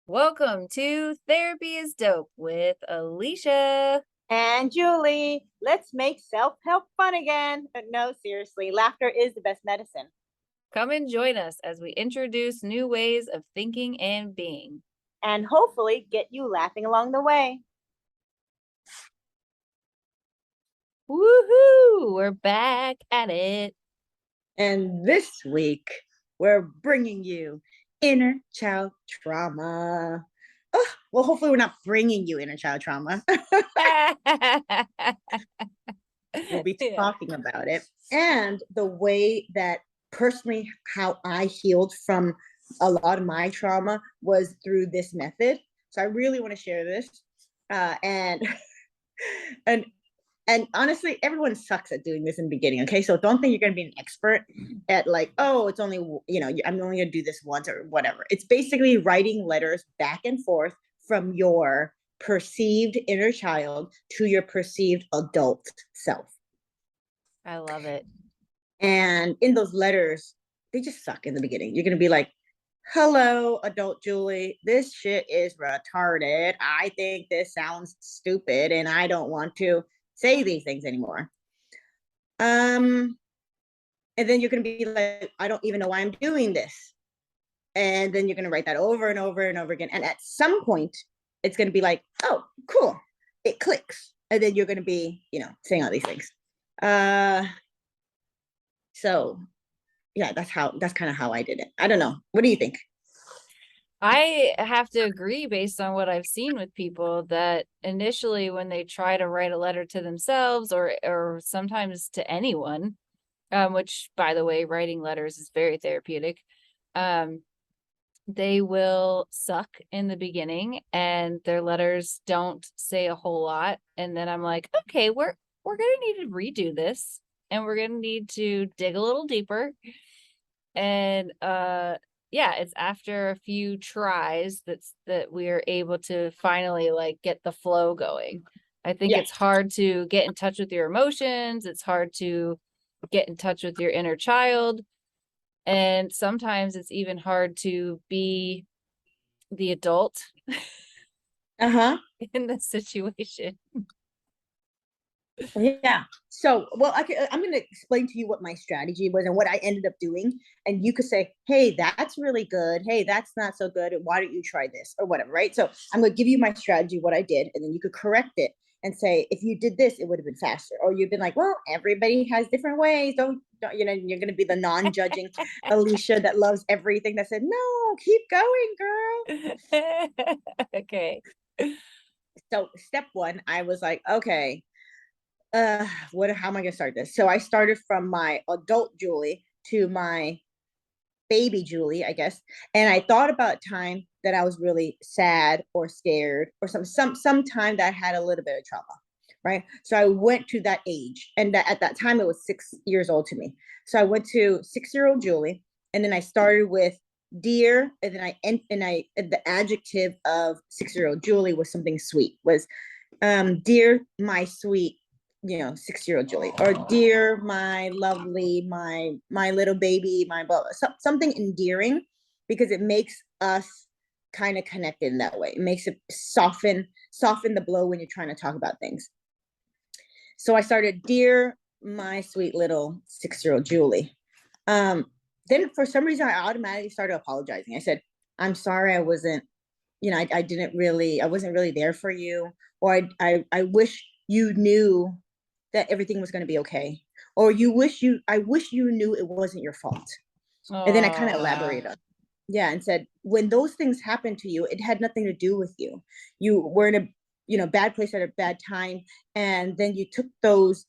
Welcome to Therapy is Dope with Alicia. And Julie, let's make self help fun again. No, seriously, laughter is the best medicine. Come and join us as we introduce new ways of thinking and being. And hopefully get you laughing along the way. Woohoo! We're back at it. And this week, we're bringing you inner child trauma. Oh, well, hopefully, we're not bringing you inner child trauma. We'll be talking about it and the way that personally how I healed from a lot of my trauma was through this method. So I really want to share this. And and and honestly, everyone sucks at doing this in the beginning. Okay, so don't think you're going to be an expert at like, oh, it's only I'm only going to do this once or whatever. It's basically writing letters back and forth from your perceived inner child to your perceived adult self. I love it. And in those letters, they just suck in the beginning. You're going to be like, hello, adult Julie. This shit is retarded. I think this sounds stupid and I don't want to say these things anymore. And then you're going to be like, I don't even know why I'm doing this. And then you're going to write that over and over and over again. And at some point, it's going to be like, oh, cool. It clicks. And then you're going to be, saying all these things. So yeah, that's kind of how I did it. I don't know. What do you think? I have to agree based on what I've seen with people that initially when they try to write a letter to themselves or sometimes to anyone, which by the way, writing letters is very therapeutic. They will suck in the beginning and their letters don't say a whole lot. And then I'm like, okay, we're gonna need to redo this and we're gonna need to dig a little deeper. And yeah, it's after a few tries that we are able to finally like get the flow going. I think Yeah. it's hard to get in touch with your emotions. It's hard to get in touch with your inner child. And sometimes it's even hard to be the adult Uh-huh. in the situation. Yeah. So, well, I'm going to explain to you what my strategy was and what I ended up doing. And you could say, hey, that's really good. Hey, that's not so good. Why don't you try this or whatever, right? So I'm going to give you my strategy, what I did, and then you could correct it and say, if you did this, it would have been faster. Or you've been like, well, everybody has different ways. Don't you're going to be the non-judging Alicia that loves everything that said, no, keep going, girl. Okay. So step one, I was like, okay, how am I gonna start this? So I started from my adult Julie to my baby Julie, I guess. And I thought about time that I was really sad or scared or some time that I had a little bit of trauma. Right. So I went to that age. And at that time it was 6 years old to me. So I went to 6-year-old Julie, and then I started with dear, and then the adjective of 6-year-old Julie was something sweet, was dear my sweet 6-year-old Julie, or dear my lovely, my little baby, my blah, something endearing, because it makes us kind of connected in that way. It makes it soften the blow when you're trying to talk about things. So I started, dear my sweet little 6-year-old Julie. Then for some reason I automatically started apologizing. I said, I'm sorry, I wasn't, I wasn't really there for you, or I wish you knew that everything was going to be okay, or I wish you knew it wasn't your fault. And then I kind of elaborated, yeah, and said, when those things happened to you, it had nothing to do with you. You were in a bad place at a bad time, and then you took those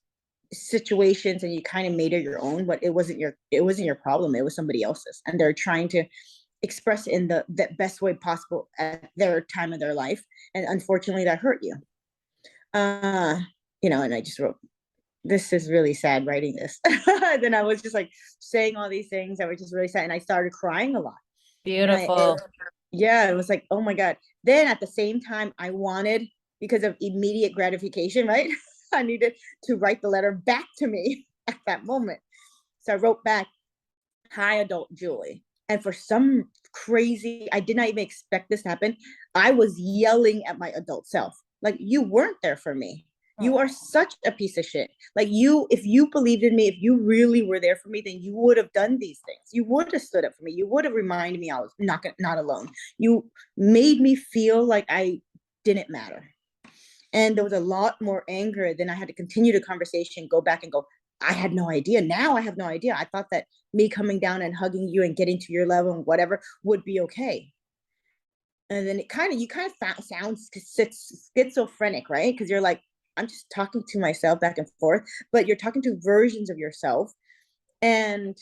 situations and you kind of made it your own, but it wasn't your problem. It was somebody else's, and they're trying to express in the best way possible at their time of their life, and unfortunately that hurt you. And I just wrote, this is really sad writing this. Then I was just like saying all these things that were just really sad, and I started crying a lot. Beautiful. Yeah, it was like, oh my God. Then at the same time, I wanted, because of immediate gratification, right? I needed to write the letter back to me at that moment. So I wrote back, hi, adult Julie. And for some crazy. I did not even expect this to happen. I was yelling at my adult self. Like, you weren't there for me. You are Oh, such a piece of shit. Like, if you believed in me, if you really were there for me, then you would have done these things. You would have stood up for me. You would have reminded me I was not alone. You made me feel like I didn't matter. And there was a lot more anger. Then I had to continue the conversation, go back and go, I had no idea. Now I have no idea. I thought that me coming down and hugging you and getting to your level and whatever would be okay. And then you kind of sounds schizophrenic, right? Because you're like, I'm just talking to myself back and forth, but you're talking to versions of yourself and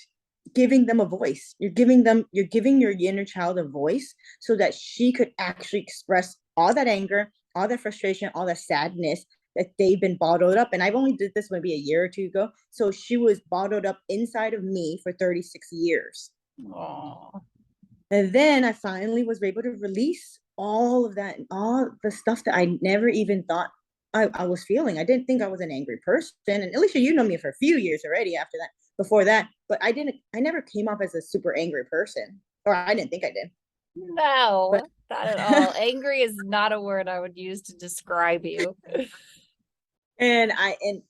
giving them a voice. You're giving your inner child a voice so that she could actually express all that anger, all that frustration, all that sadness that they've been bottled up. And I've only did this maybe a year or two ago. So she was bottled up inside of me for 36 years. oh. And then I finally was able to release all of that, all the stuff that I never even thought I was feeling. I didn't think I was an angry person. And Alicia, you know me for a few years already after that, before that, but I never came off as a super angry person, or I didn't think I did. But No, not at all. Angry is not a word I would use to describe you. and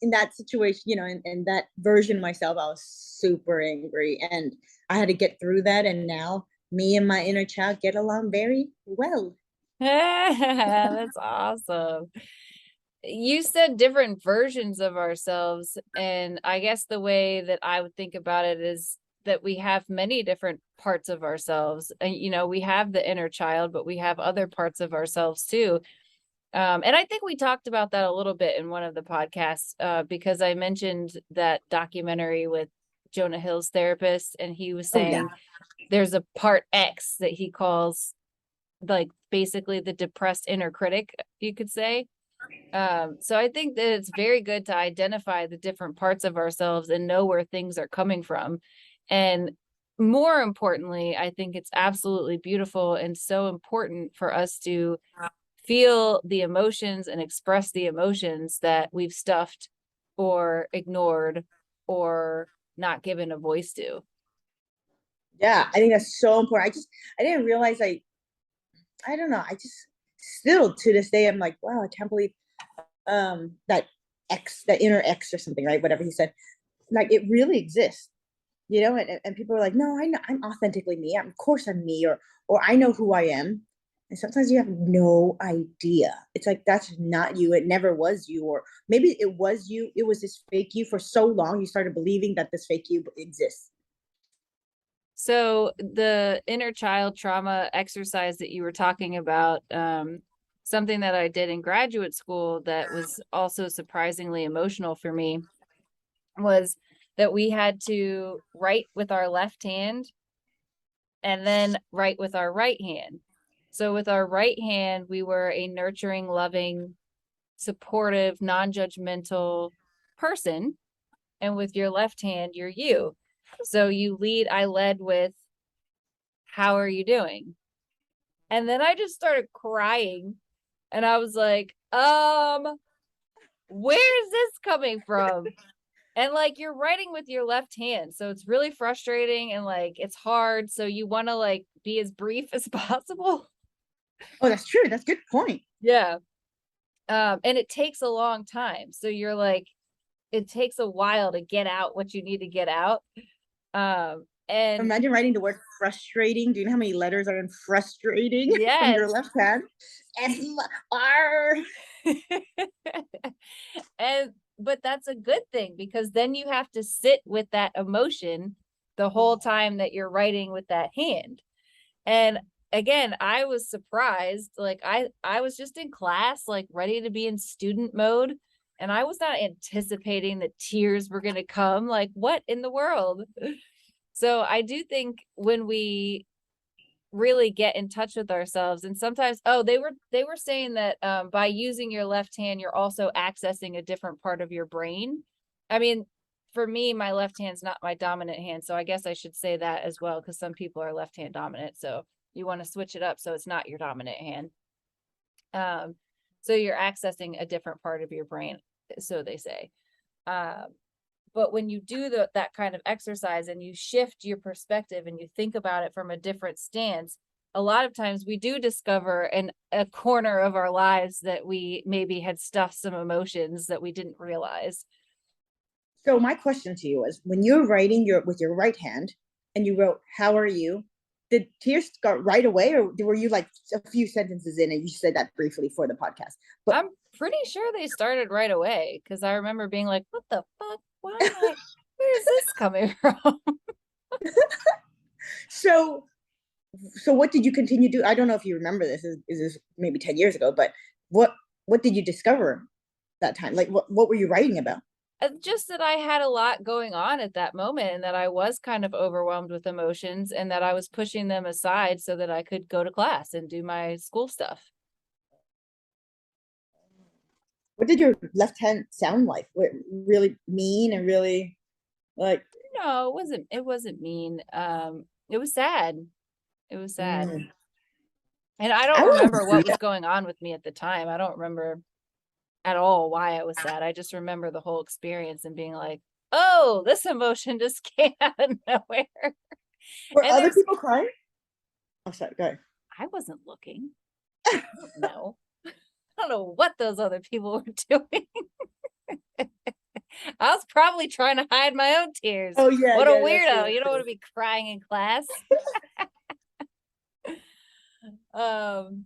in that situation, in that version of myself, I was super angry, and I had to get through that. And now me and my inner child get along very well. That's awesome. You said different versions of ourselves, and I guess the way that I would think about it is that we have many different parts of ourselves. And we have the inner child, but we have other parts of ourselves too. And I think we talked about that a little bit in one of the podcasts, because I mentioned that documentary with Jonah Hill's therapist, and he was Oh yeah. saying there's a part X that he calls, like, basically the depressed inner critic, you could say. So I think that it's very good to identify the different parts of ourselves and know where things are coming from. And more importantly, I think it's absolutely beautiful and so important for us to feel the emotions and express the emotions that we've stuffed or ignored or not given a voice to. Yeah, I think that's so important. I didn't realize I don't know. I just still to this day I'm like, wow, I can't believe that that inner X or something, right? Whatever he said. Like, it really exists. And people are like, no, I know I'm authentically me. Of course I'm me, or I know who I am. And sometimes you have no idea. It's like, that's not you. It never was you. Or maybe it was you. It was this fake you for so long. You started believing that this fake you exists. So the inner child trauma exercise that you were talking about, something that I did in graduate school that was also surprisingly emotional for me was that we had to write with our left hand and then write with our right hand. So with our right hand, we were a nurturing, loving, supportive, non-judgmental person. And with your left hand, you're you. So I led with, how are you doing? And then I just started crying. And I was like, where is this coming from? And like, you're writing with your left hand. So it's really frustrating and like it's hard. So you want to like be as brief as possible. Oh, that's true. That's a good point. Yeah. And it takes a long time. So you're like, it takes a while to get out what you need to get out. And Imagine writing the word frustrating. Do you know how many letters are in frustrating from yes. your left hand? S R. And but that's a good thing, because then you have to sit with that emotion the whole time that you're writing with that hand. And again, I was surprised. Like, I was just in class, like ready to be in student mode, and I was not anticipating that tears were going to come. Like, what in the world? So I do think when we really get in touch with ourselves, and sometimes, they were saying that by using your left hand, you're also accessing a different part of your brain. I mean, for me, my left hand's not my dominant hand, so I guess I should say that as well, because some people are left hand dominant, so you want to switch it up so it's not your dominant hand. So you're accessing a different part of your brain, so they say. um But when you do that kind of exercise and you shift your perspective and you think about it from a different stance, a lot of times we do discover a corner of our lives that we maybe had stuffed some emotions that we didn't realize. So my question to you is, when you're writing with your right hand and you wrote, "How are you?" Did tears start right away, or were you like a few sentences in and you said that briefly for the podcast? But I'm pretty sure they started right away because I remember being like, what the fuck? Why am I, where is this coming from? so what did you continue to do? I don't know if you remember this. Is this maybe 10 years ago? But what what did you discover that time? Like what were you writing about? Just that I had a lot going on at that moment and that I was kind of overwhelmed with emotions and that I was pushing them aside so that I could go to class and do my school stuff. What did your left hand sound like? Really mean and really like No, it wasn't mean. It was sad. It was sad. mm. And I I don't want to remember see what was that. going on with me at the time. I don't remember at all why I was sad. I just remember the whole experience and being like, "Oh, this emotion just came out of nowhere." Were And other there's people crying? Oh, sorry. Go ahead. I wasn't looking. I don't know. I don't know what those other people were doing. I was probably trying to hide my own tears. Oh yeah, What a yeah, that's true. weirdo. That's You don't want true. to be crying in class. Um,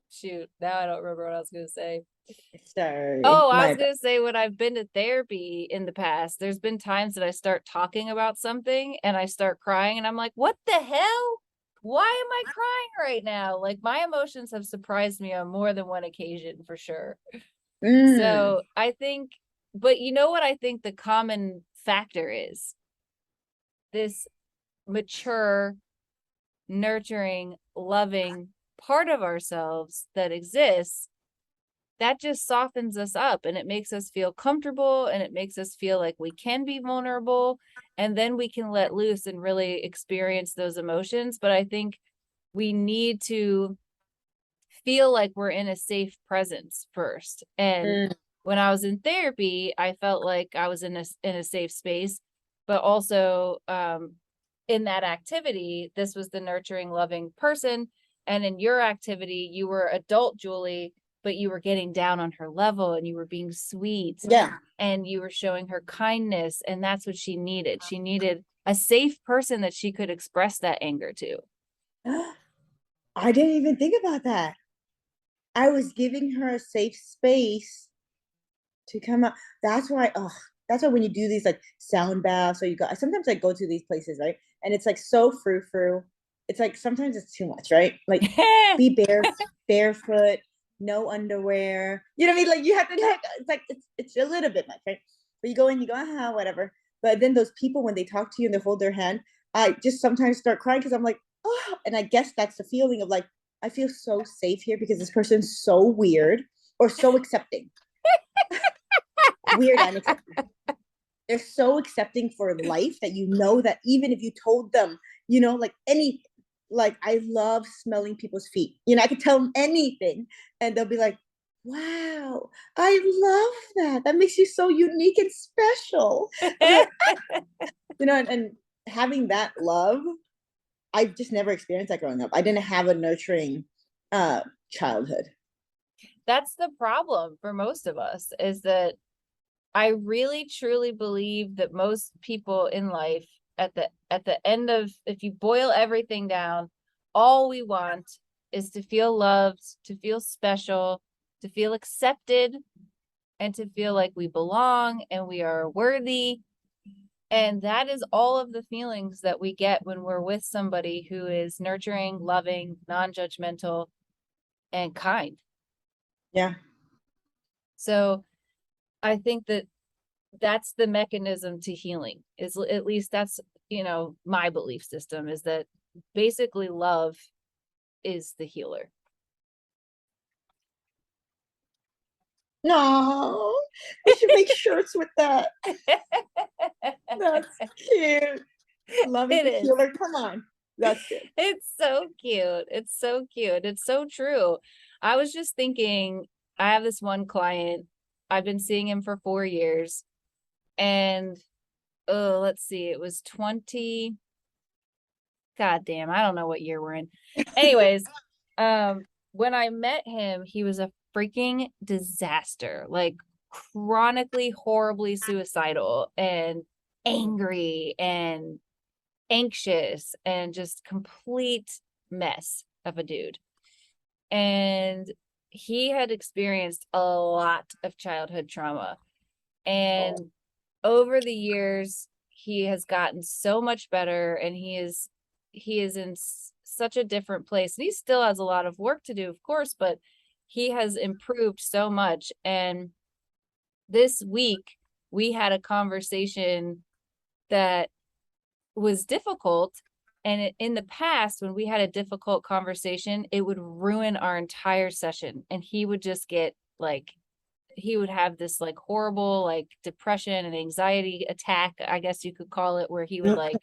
shoot. Now I don't remember what I was going to say. Sorry, Oh, I was my bad. going to say when I've been to therapy in the past, there's been times that I start talking about something and I start crying and I'm like, what the hell? Why am I crying right now? Like my emotions have surprised me on more than one occasion for sure. Mm, So I think, but you know what I think the common factor is? This mature, nurturing, loving part of ourselves that exists that just softens us up and it makes us feel comfortable and it makes us feel like we can be vulnerable and then we can let loose and really experience those emotions. But I think we need to feel like we're in a safe presence first. And mm, when I was in therapy, I felt like I was in a safe space, but also in that activity, this was the nurturing, loving person. And in your activity, you were adult Julie, but you were getting down on her level and you were being sweet yeah. and you were showing her kindness. And that's what she needed. She needed a safe person that she could express that anger to. I didn't even think about that. I was giving her a safe space to come out. That's why, oh, that's why when you do these like sound baths, or you go, sometimes I go to these places, right? And it's like so frou frou. It's like sometimes it's too much, right? Like be barefoot, no underwear. You know what I mean? Like you have to like it's like it's a little bit much, right? But you go in, you go, whatever. But then those people when they talk to you and they hold their hand, I just sometimes start crying because I'm like, oh, and I guess that's the feeling of like, I feel so safe here because this person's so weird or so accepting. Weird and accepting. They're so accepting for life that you know that even if you told them, like any, like I love smelling people's feet. I could tell them anything, and they'll be like, "Wow, I love that. That makes you so unique and special." I'll be like, and having that love, I've just never experienced that growing up. I didn't have a nurturing childhood. That's the problem for most of us is that I really truly believe that most people in life at the end of if you boil everything down, all we want is to feel loved, to feel special, to feel accepted, and to feel like we belong and we are worthy. And that is all of the feelings that we get when we're with somebody who is nurturing, loving, non-judgmental, and kind. Yeah. So I think that that's the mechanism to healing is at least that's my belief system is that basically love is the healer. No, we should make shirts with that. That's cute. Love is It the is. healer. Come on. That's good. It's so cute. It's so cute. It's so true. I was just thinking, I have this one client, I've been seeing him for 4 years, And oh, let's see, it was 20, god damn, I don't know what year we're in. Anyways, when I met him, he was a freaking disaster, like chronically horribly suicidal and angry and anxious and just complete mess of a dude. And he had experienced a lot of childhood trauma. And over the years, he has gotten so much better, and he is in such a different place. And he still has a lot of work to do, of course, but he has improved so much. And this week we had a conversation that was difficult. And in the past, when we had a difficult conversation, it would ruin our entire session. And he would just get like, he would have this like horrible, like depression and anxiety attack, I guess you could call it, where he would like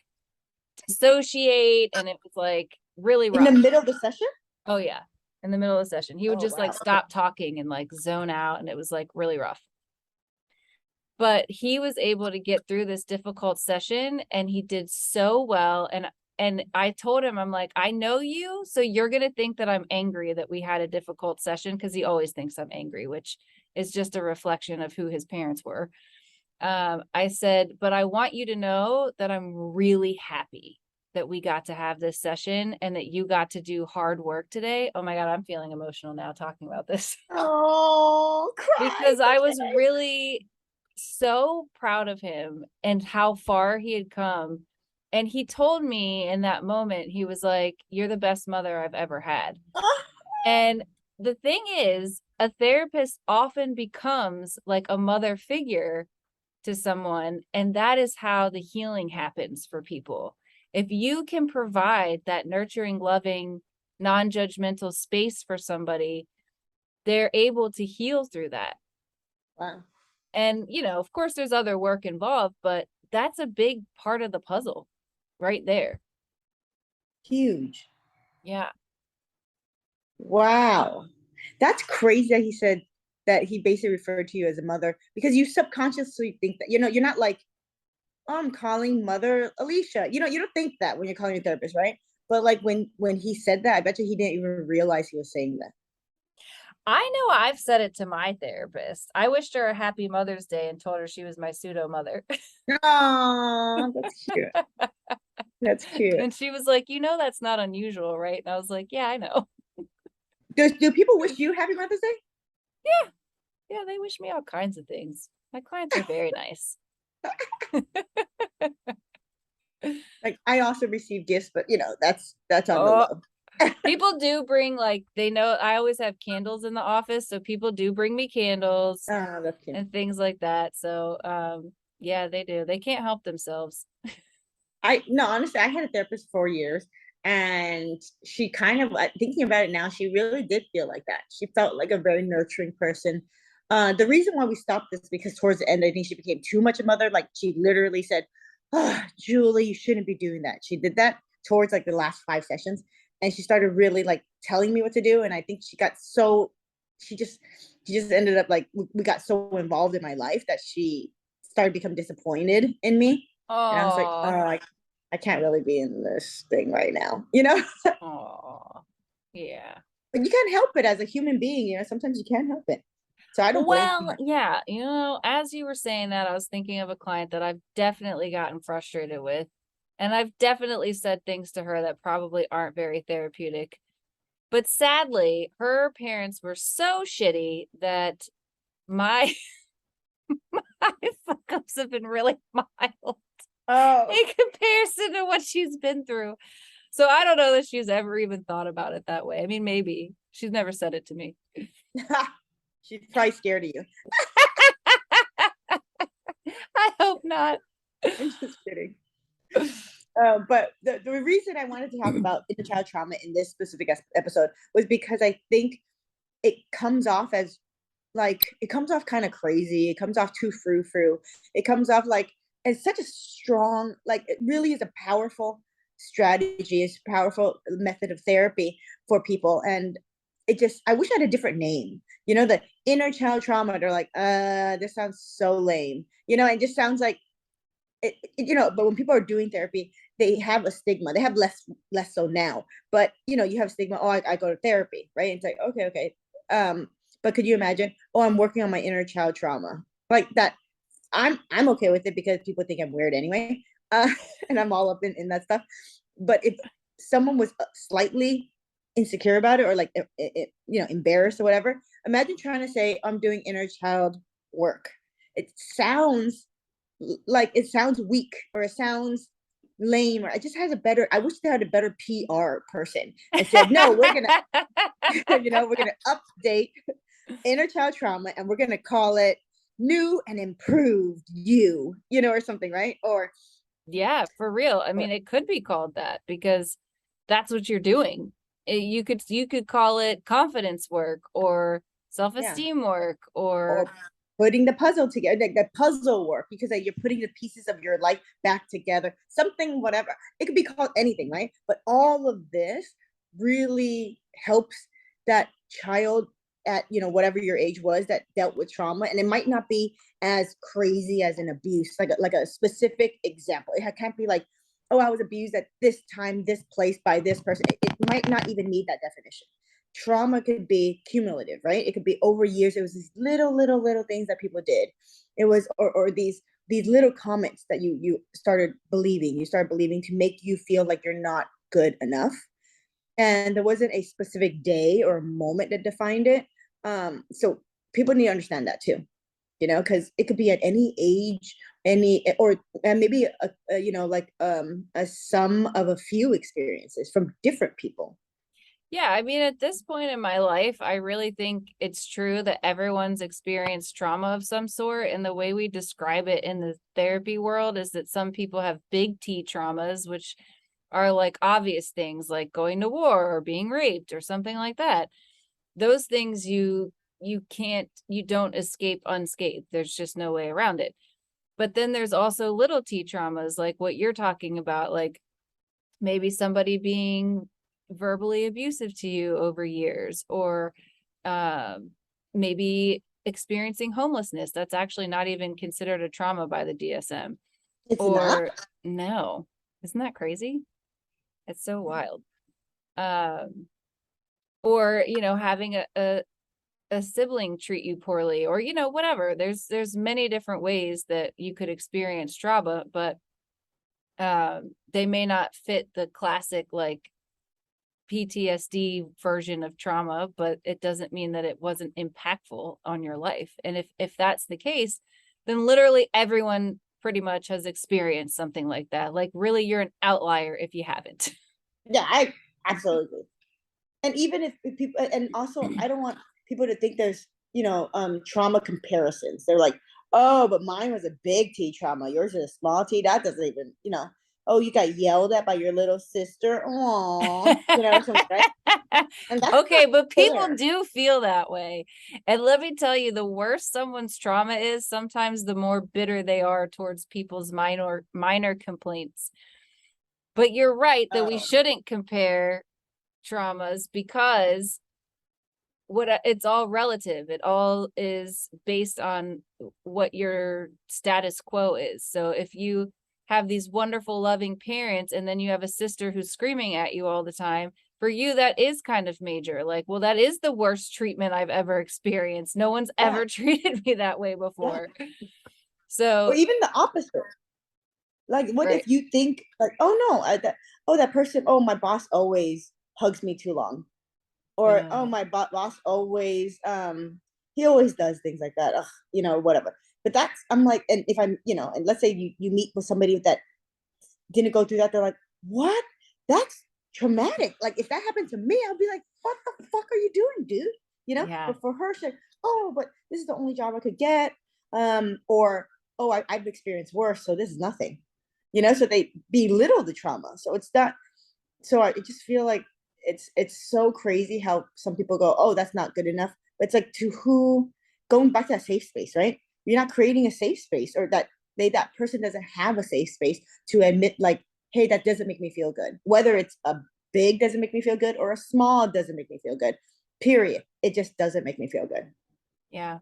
dissociate. And it was like really In the rough. middle of the session? Oh, yeah. In the middle of the session, he would Oh, just like wow. stop talking and like zone out. And it was like really rough. But he was able to get through this difficult session, and he did so well. And I told him, I'm like, I know you, so you're going to think that I'm angry that we had a difficult session, because he always thinks I'm angry, which is just a reflection of who his parents were. I said, but I want you to know that I'm really happy that we got to have this session and that you got to do hard work today. Oh my God, I'm feeling emotional now talking about this. Oh, cry. Because I was really so proud of him and how far he had come. And he told me in that moment, he was like, "You're the best mother I've ever had." And the thing is, a therapist often becomes like a mother figure to someone. And that is how the healing happens for people. If you can provide that nurturing, loving, non judgmental space for somebody, they're able to heal through that. Wow. And, of course, there's other work involved, but that's a big part of the puzzle right there. Huge. Yeah. Wow. That's crazy that he said that he basically referred to you as a mother, because you subconsciously think that, you're not like, oh, I'm calling mother Alicia. You don't think that when you're calling a therapist, right? But like when he said that, I bet you he didn't even realize he was saying that. I know I've said it to my therapist. I wished her a happy Mother's Day and told her she was my pseudo mother. Oh, that's cute. That's cute. And she was like, that's not unusual, right? And I was like, yeah, I know. Do people wish you happy Mother's Day? Yeah. Yeah. They wish me all kinds of things. My clients are very nice. Like, I also receive gifts, but that's on the Oh, low. people do bring, like, they know I always have candles in the office. So people do bring me candles Oh, that's cute. and things like that. So, yeah, they do. They can't help themselves. I no, honestly, I had a therapist for 4 years, and she kind of, thinking about it now, she really did feel like that. She felt like a very nurturing person. The reason why we stopped this because towards the end, I think she became too much a mother. Like, she literally said, "Oh, Julie, you shouldn't be doing that." She did that towards like the last 5 sessions, and she started really like telling me what to do. And I think she just she just ended up like we got so involved in my life that she started becoming disappointed in me. And I was like, oh, Oh, I can't really be in this thing right now. oh, yeah. But you can't help it as a human being. Sometimes you can't help it. So I don't blame Well, her. yeah, as you were saying that, I was thinking of a client that I've definitely gotten frustrated with. And I've definitely said things to her that probably aren't very therapeutic. But sadly, her parents were so shitty that my my fuck ups have been really mild Oh, in comparison to what she's been through. So I don't know that she's ever even thought about it that way. I mean, maybe she's never said it to me. she's probably scared of you. I hope not. I'm just kidding. But the reason I wanted to talk about inner child trauma in this specific episode was because I think it comes off as it comes off kind of crazy. It comes off too frou-frou. It comes off like it's such a strong, like it really is a powerful strategy, it's a powerful method of therapy for people. And it just, I wish I had a different name. The inner child trauma. They're like, this sounds so lame. It just sounds like but when people are doing therapy, they have a stigma. They have less so now, but you have stigma. Oh, I go to therapy, right? And it's like, okay. But could you imagine? Oh, I'm working on my inner child trauma, like that. I'm okay with it because people think I'm weird anyway, uh, and I'm all up in that stuff. But if someone was slightly insecure about it, or like embarrassed or whatever, imagine trying to say I'm doing inner child work. It sounds like, it sounds weak, or it sounds lame, or it just has a better, I wish they had a better PR person and said, no, we're gonna we're gonna update inner child trauma, and we're gonna call it new and improved or something, right? Yeah, for real. I mean, it could be called that because that's what you're doing. You could call it confidence work or Yeah, self-esteem work or or putting the puzzle together, like the puzzle work, because like, you're putting the pieces of your life back together, something, whatever. It could be called anything, right? But all of this really helps that child at whatever your age was that dealt with trauma, and it might not be as crazy as an abuse, like a specific example. It can't be like, oh, I was abused at this time, this place, by this person. It might not even need that definition. Trauma could be cumulative, right? It could be over years. It was these little things that people did. It was, or these little comments that you started believing. You started believing to make you feel like you're not good enough. And there wasn't a specific day or moment that defined it. So people need to understand that too, because it could be at any age, and maybe like a sum of a few experiences from different people. yeah, I mean, at this point in my life, I really think it's true that everyone's experienced trauma of some sort. And the way we describe it in the therapy world is that some people have big T traumas, which are like obvious things like going to war or being raped or something like that. Those things you don't escape unscathed. There's just no way around it. But then there's also little T traumas like what you're talking about, like maybe somebody being verbally abusive to you over years, or um, maybe experiencing homelessness. That's actually not even considered a trauma by the DSM. It's not. Or no, isn't that crazy? It's so wild. Um, or having a sibling treat you poorly, or whatever. There's many different ways that you could experience trauma, but they may not fit the classic like PTSD version of trauma, but it doesn't mean that it wasn't impactful on your life. And if that's the case, then literally everyone pretty much has experienced something like that. Like really you're an outlier if you haven't. Yeah, I absolutely. And even if people, and also I don't want people to think there's trauma comparisons. They're like, oh, but mine was a big T trauma, yours is a small T. That doesn't even, oh, you got yelled at by your little sister, oh, something, right? And that's Okay, not but people fair. do feel that way. And let me tell you, the worse someone's trauma is, sometimes the more bitter they are towards people's minor complaints. But you're right that we Oh, shouldn't compare traumas because it's all relative. It all is based on what your status quo is. So if you have these wonderful loving parents and then you have a sister who's screaming at you all the time, for you that is kind of major. Like, well, that is the worst treatment I've ever experienced. No one's yeah, ever treated me that way yeah. before. Or So even the opposite. Like, what right. if you think like, oh no, that person, oh, my boss always hugs me too long, or oh, uh, my boss always he always does things like that. Ugh, whatever. But that's, I'm like, and if I'm, and let's say you meet with somebody that didn't go through that, they're like, what? That's traumatic. Like, if that happened to me, I'll be like, what the fuck are you doing, dude? Yeah. But for her, she's like, oh, but this is the only job I could get. Or, oh, I've experienced worse, so this is nothing. So they belittle the trauma. So it's not, so I just feel like it's so crazy how some people go, oh, that's not good enough. But it's like, to who, going back to that safe space, right? You're not creating a safe space, or that person doesn't have a safe space to admit, like, hey, that doesn't make me feel good. Whether it's a big doesn't make me feel good, or a small doesn't make me feel good. period. It just doesn't make me feel good. Yeah.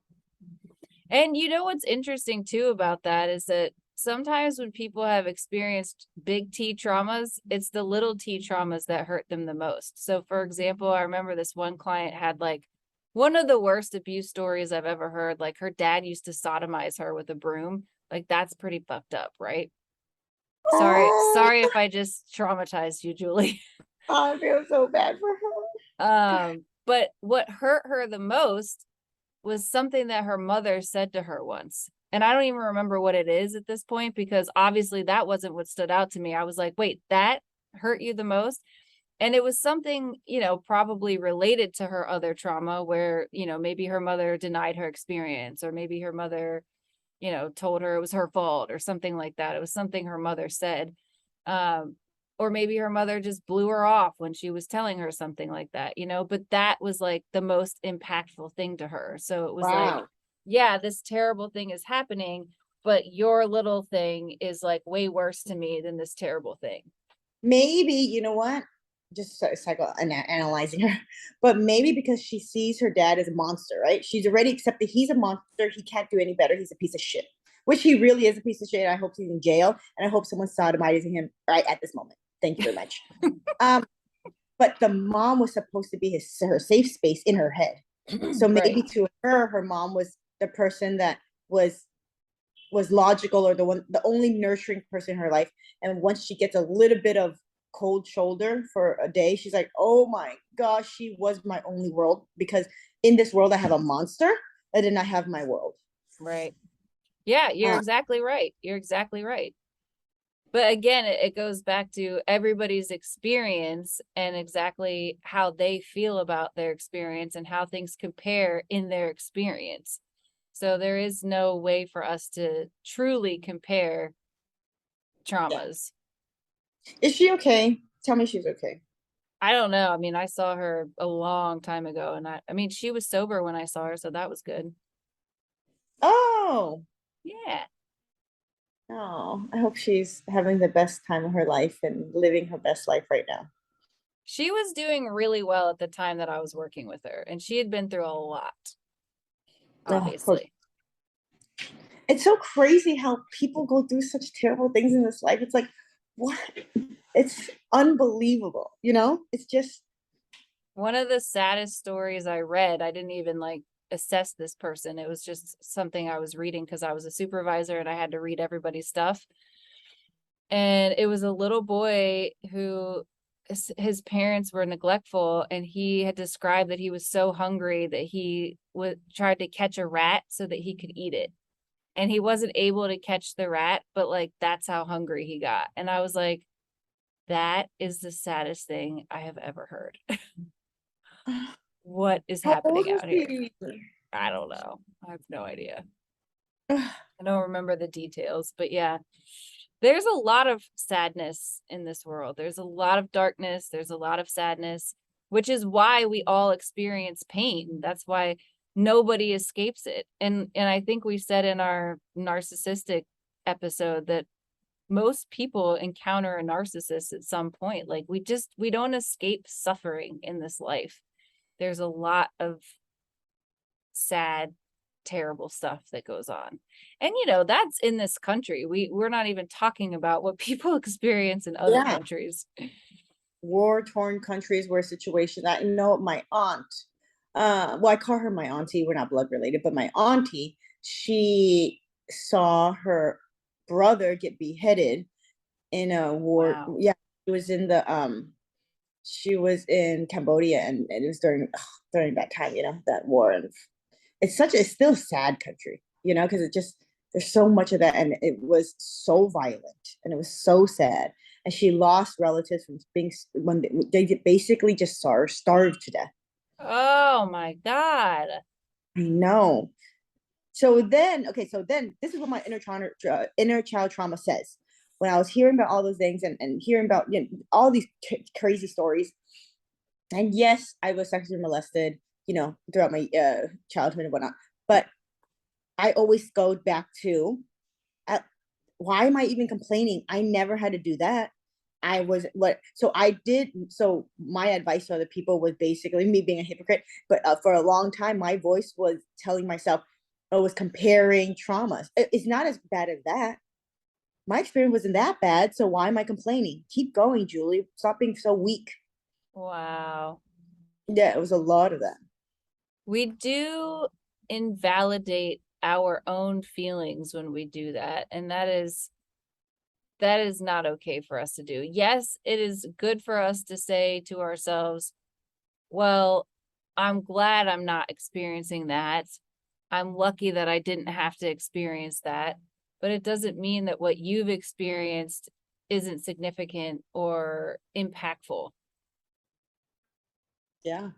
And you know what's interesting too about that is that sometimes when people have experienced big T traumas, it's the little T traumas that hurt them the most. So, for example, I remember this one client had like one of the worst abuse stories I've ever heard. Like her dad used to sodomize her with a broom. Like that's pretty fucked up, right? Oh, Sorry if I just traumatized you, Julie. I feel so bad for But what hurt her the most was something that her mother said to her once. And I don't even remember what it is at this point because obviously that wasn't what stood out to me. I was like, wait, that hurt you the most? And it was something, you know, probably related to her other trauma where, you know, maybe her mother denied her experience or maybe her mother, you know, told her it was her fault or something like that. It was something her mother said. Um, or maybe her mother just blew her off when she was telling her something like that, you know, but that was like the most impactful thing to her. So it was like, wow. yeah, this terrible thing is happening, but your little thing is like way worse to me than this terrible thing. Maybe, you know what? Just analyzing her, but maybe because she sees her dad as a monster, right? She's already accepted he's a monster. He can't do any better. He's a piece of shit, which he really is a piece of shit. I hope he's in jail, and I hope someone's sodomizing him right at this moment. Thank you very much. Um, but the mom was supposed to be her safe space in her head. So Right. maybe to her, her mom was the person that was was logical or the only nurturing person in her life. And once she gets a little bit of cold shoulder for a day, she's like, oh my gosh, she was my only world, because in this world I have a monster. I did not have my world. Right. Yeah, you're uh, exactly right. You're exactly right. But again, it goes back to everybody's experience and exactly how they feel about their experience and how things compare in their experience. So there is no way for us to truly compare yeah. traumas. Is she okay? Tell me she's okay. I don't know. I mean, I saw her a long time ago and I mean, she was sober when I saw her, so that was good. Oh, Yeah. oh, I hope she's having the best time of her life and living her best life right now. She was doing really well at the time that I was working with her, and she had been through a lot, Oh, obviously. it's so crazy how people go through such terrible things in this life. It's like, what? It's unbelievable, you know? It's just, One of the saddest stories I read, I didn't even like assess this person. It was just something I was reading because I was a supervisor and I had to read everybody's stuff. And it was a little boy who his parents were neglectful and he had described that he was so hungry that he would tried to catch a rat so that he could eat it. And he wasn't able to catch the rat, but like that's how hungry he got. And I was like, that is the saddest thing I have ever heard. What is how old happening was out here? he? I don't know. I have no idea. I don't remember the details, but yeah, there's a lot of sadness in this world. There's a lot of darkness. There's a lot of sadness, which is why we all experience pain. That's why nobody escapes it. And I think we said in our narcissistic episode that most people encounter a narcissist at some point. Like we don't escape suffering in this life. There's a lot of sad, terrible stuff that goes on. And you know, that's in this country. We're not even talking about what people experience in other Yeah, countries. war-torn countries where situations. I know my aunt, well, I call her my auntie. We're not blood related, but my auntie, she saw her brother get beheaded in a war. Wow. Yeah, she was in the she was in Cambodia, and it was during that time, you know, that war. And it's still a sad country, you know, because it just, there's so much of that, and it was so violent and it was so sad. And she lost relatives from being, when they basically just starved to death. Oh my God. I know. So then, okay, so then this is what my inner child trauma says. When I was hearing about all those things, and hearing about, you know, all these crazy stories, and yes, I was sexually molested, you know, throughout my childhood and whatnot. But I always go back to, uh, why am I even complaining? I never had to do that. I was what so I did so my advice to other people was basically me being a hypocrite, but for a long time my voice was telling myself I was comparing traumas. It's not as bad as that. My experience wasn't that bad, so why am I complaining? Keep going, Julie. Stop being so weak. Wow. Yeah, it was a lot of that. We do invalidate our own feelings when we do that, and that is not okay for us to do. Yes, it is good for us to say to ourselves, well, I'm glad I'm not experiencing that. I'm lucky that I didn't have to experience that. But it doesn't mean that what you've experienced isn't significant or impactful. Yeah.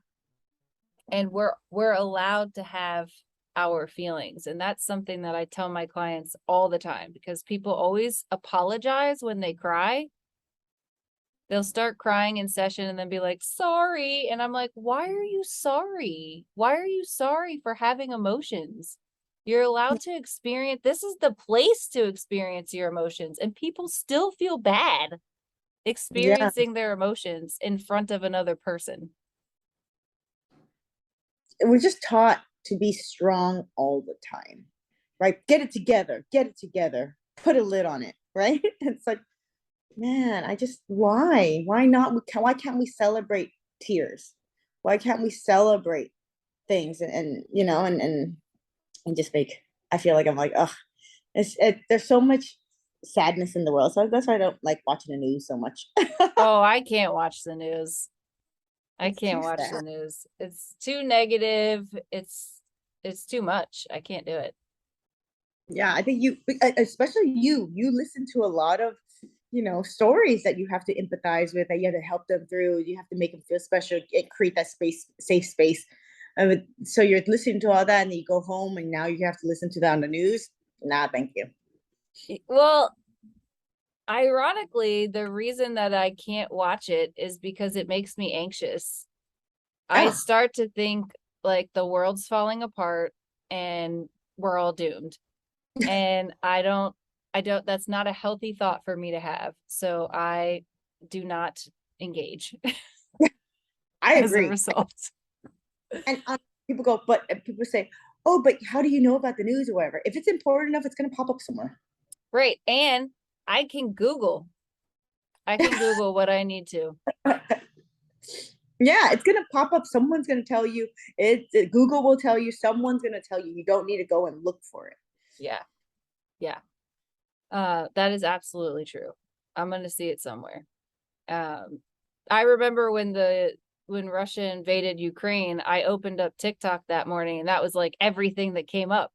And we're allowed to have our feelings. And that's something that I tell my clients all the time, because people always apologize when they cry. They'll start crying in session and then be like, sorry. And I'm like, why are you sorry? Why are you sorry for having emotions? You're allowed to experience, this is the place to experience your emotions. And people still feel bad Yeah. experiencing their emotions in front of another person. We're just taught to be strong all the time, right? Get it together, put a lid on it, right? It's like, man, I just, why not? Why can't we celebrate tears? Why can't we celebrate things and you know, and just make, I feel like I'm like, oh, there's so much sadness in the world. So that's why I don't like watching the news so much. Oh, I can't watch the news. I It's too can't watch the sad. news. It's too negative. It's too much. I can't do it. Yeah, I think especially you listen to a lot of, stories that you have to empathize with, that you have to help them through. You have to make them feel special and create that space, safe space. So you're listening to all that, and then you go home, and now you have to listen to that on the news. Nah, thank you. Well, ironically, the reason that I can't watch it is because it makes me anxious. I Oh, start to think like the world's falling apart and we're all doomed. And I don't, that's not a healthy thought for me to have. So I do not engage I as a agree. result. And people go, but people say, oh, but how do you know about the news or whatever? If it's important enough, it's going to pop up somewhere. Right. And I can Google. I can Google what I need to. Yeah, it's gonna pop up. Someone's gonna tell you. Google will tell you. Someone's gonna tell you. You don't need to go and look for it. Yeah. Yeah. That is absolutely true. I'm gonna see it somewhere. Um, I remember when Russia invaded Ukraine, I opened up TikTok that morning and that was like everything that came up,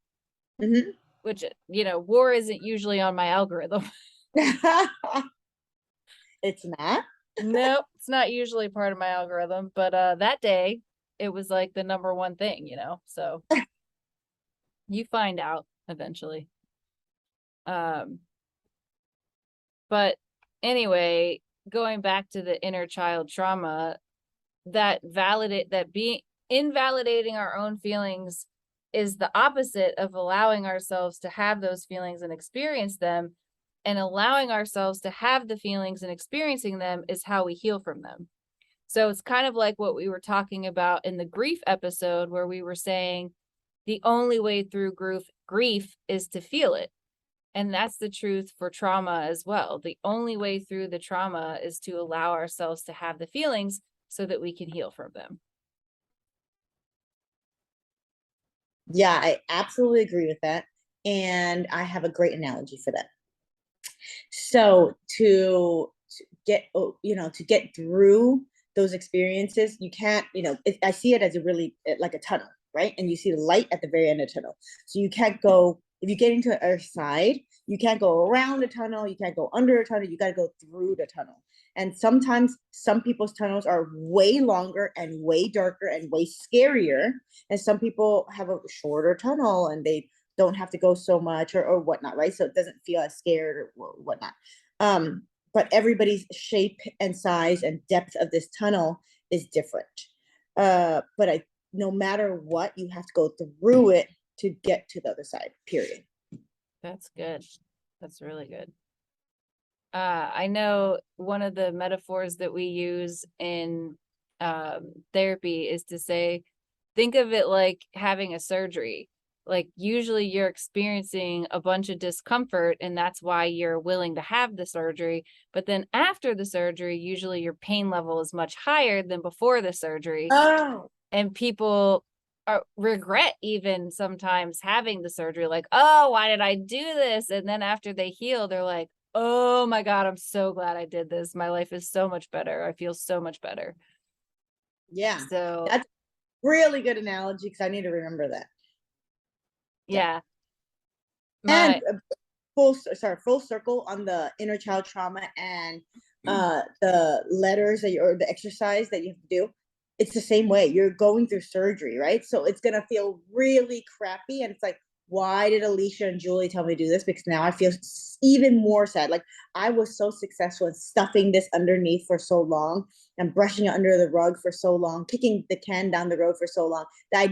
Mm-hmm. which, war isn't usually on my algorithm. It's not. Nope, it's not usually part of my algorithm, but that day it was like the number one thing. So you find out eventually. Um, but anyway, going back to the inner child trauma, that being invalidating our own feelings is the opposite of allowing ourselves to have those feelings and experience them. And allowing ourselves to have the feelings and experiencing them is how we heal from them. So it's kind of like what we were talking about in the grief episode, where we were saying the only way through grief is to feel it. And that's the truth for trauma as well. The only way through the trauma is to allow ourselves to have the feelings so that we can heal from them. Yeah, I absolutely agree with that, and I have a great analogy for that. So to get to get through those experiences, you can't. I see it as a really like a tunnel, right? And you see the light at the very end of the tunnel. So you can't go if you get into the earth side. You can't go around the tunnel. You can't go under a tunnel. You got to go through the tunnel. And sometimes some people's tunnels are way longer and way darker and way scarier. And some people have a shorter tunnel and they don't have to go so much or whatnot, right? So it doesn't feel as scared or whatnot. But everybody's shape and size and depth of this tunnel is different. But no matter what, you have to go through it to get to the other side, period. That's good. That's really good. I know one of the metaphors that we use in therapy is to say, think of it like having a surgery. Like usually you're experiencing a bunch of discomfort and that's why you're willing to have the surgery. But then after the surgery, usually your pain level is much higher than before the surgery. Oh, And people regret even sometimes having the surgery, like, oh, why did I do this? And then after they heal, they're like, oh my God, I'm so glad I did this. My life is so much better. I feel so much better. yeah. So, That's really good analogy because I need to remember that. Yeah. yeah, And my, full circle on the inner child trauma and the letters that you or the exercise that you have to do. It's the same way. You're going through surgery, right? So it's gonna feel really crappy, and it's like, why did Alicia and Julie tell me to do this? Because now I feel even more sad. Like I was so successful in stuffing this underneath for so long and brushing it under the rug for so long, kicking the can down the road for so long that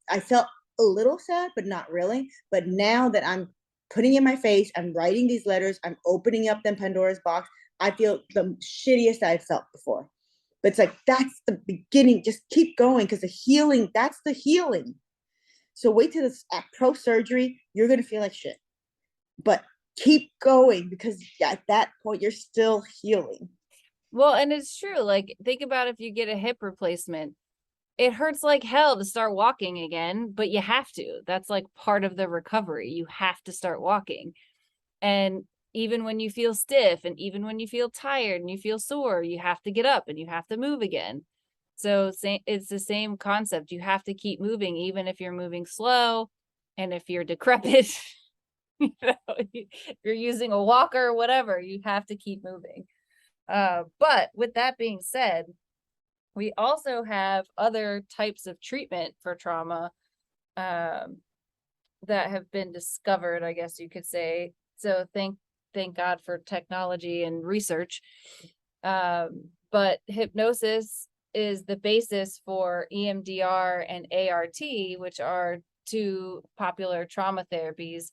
I felt a little sad, but not really. But now that I'm putting in my face, I'm writing these letters, I'm opening up them Pandora's box, I feel the shittiest I've felt before. But it's like, that's the beginning. Just keep going because the healing, that's the healing. So wait till this pro surgery, you're going to feel like shit. But keep going because at that point, you're still healing. well, and it's true. Like, think about if you get a hip replacement, it hurts like hell to start walking again, but you have to. That's like part of the recovery. You have to start walking. And even when you feel stiff and even when you feel tired and you feel sore, you have to get up and you have to move again. So it's the same concept. You have to keep moving, even if you're moving slow and if you're decrepit, if you're using a walker or whatever, you have to keep moving. But with that being said, we also have other types of treatment for trauma um, that have been discovered, I guess you could say. So thank God for technology and research. But hypnosis is the basis for EMDR and ART, which are two popular trauma therapies.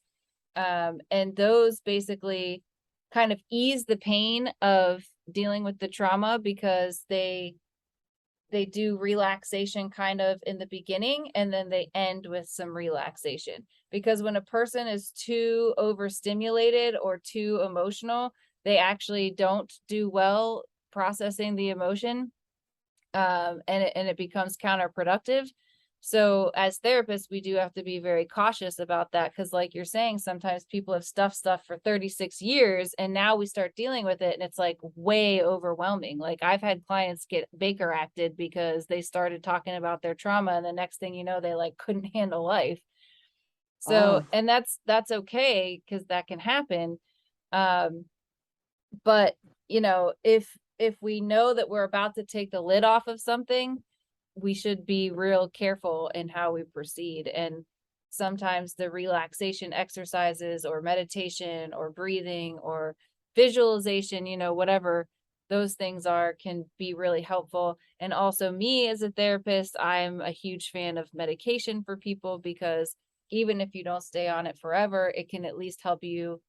And those basically kind of ease the pain of dealing with the trauma because they do relaxation kind of in the beginning and then they end with some relaxation, because when a person is too overstimulated or too emotional, they actually don't do well processing the emotion, and it becomes counterproductive. So as therapists, we do have to be very cautious about that because, like you're saying, sometimes people have stuffed stuff for 36 years and now we start dealing with it and it's like way overwhelming. Like I've had clients get Baker acted because they started talking about their trauma and the next thing you know, they like couldn't handle life. So, Oh, and that's okay because that can happen. Um, but you know, if we know that we're about to take the lid off of something, we should be real careful in how we proceed. And sometimes the relaxation exercises or meditation or breathing or visualization, you know, whatever those things are, can be really helpful. And also, me as a therapist, I'm a huge fan of medication for people because even if you don't stay on it forever, it can at least help you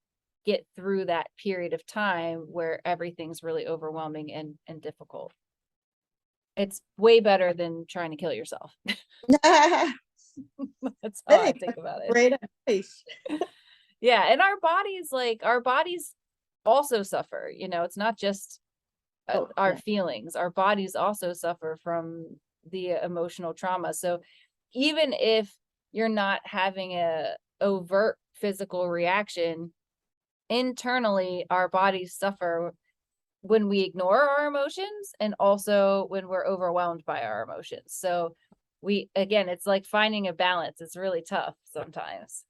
get through that period of time where everything's really overwhelming and difficult. It's way better than trying to kill yourself. That's how I thanks. think That's about it. great advice. Yeah, and our bodies also suffer, you know, it's not just Oh, our yeah. feelings. Our bodies also suffer from the emotional trauma. So even if you're not having a overt physical reaction, internally our bodies suffer when we ignore our emotions and also when we're overwhelmed by our emotions. So we, again, it's like finding a balance. It's really tough sometimes.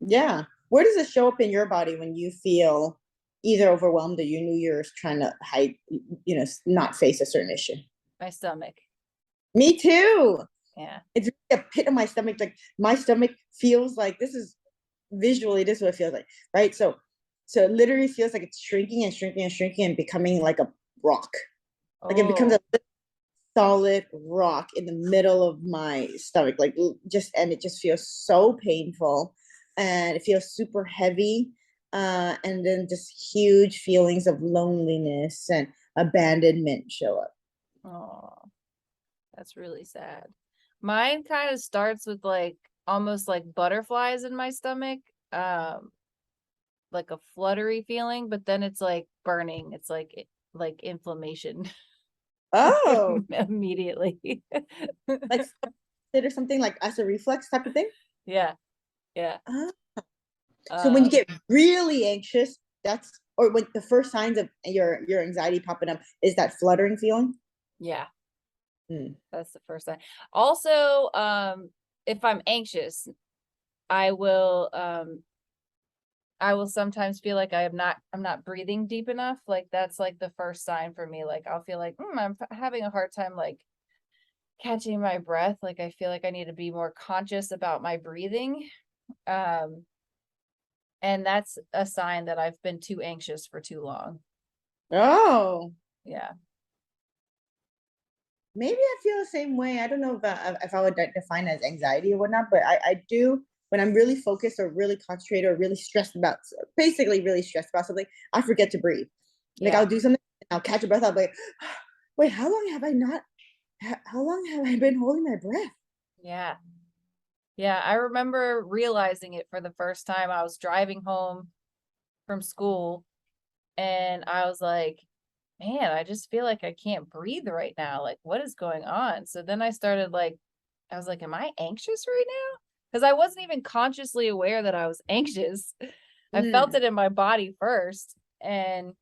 Yeah. Where does it show up in your body when you feel either overwhelmed or you knew you're trying to hide, not face a certain issue? My stomach. Me too. Yeah. It's really a pit of my stomach. Like my stomach feels like this is visually this is what it feels like, right? So it literally feels like it's shrinking and shrinking and shrinking and becoming like a rock. Like it becomes a Oh, solid rock in the middle of my stomach, and it just feels so painful and it feels super heavy. and then just huge feelings of loneliness and abandonment show up. Oh, that's really sad. Mine kind of starts with like almost like butterflies in my stomach, um, like a fluttery feeling, but then it's like burning. It's like inflammation Oh, immediately. like or something like as a reflex type of thing. Yeah, yeah. Uh, so when you Um, get really anxious, that's or when the first signs of your anxiety popping up is that fluttering feeling. yeah, Hmm. that's the first sign. Also, if I'm anxious, I will I will sometimes feel like I'm not breathing deep enough. Like that's like the first sign for me. Like I'll feel like having a hard time like catching my breath. Like I feel like I need to be more conscious about my breathing. Um, and that's a sign that I've been too anxious for too long. Oh, Yeah. maybe I feel the same way. I don't know if I would define as anxiety or whatnot, but I do when I'm really focused or really concentrated or really stressed about, basically really stressed about something, I forget to breathe. Like Yeah. I'll do something, I'll catch a breath, I'll be like, wait, how long have I not? How long have I been holding my breath? Yeah. Yeah. I remember realizing it for the first time. I was driving home from school and I was like, man, I just feel like I can't breathe right now. Like, what is going on? So then I started like, I was like, am I anxious right now? Because I wasn't even consciously aware that I was anxious. I felt Mm. it in my body first. And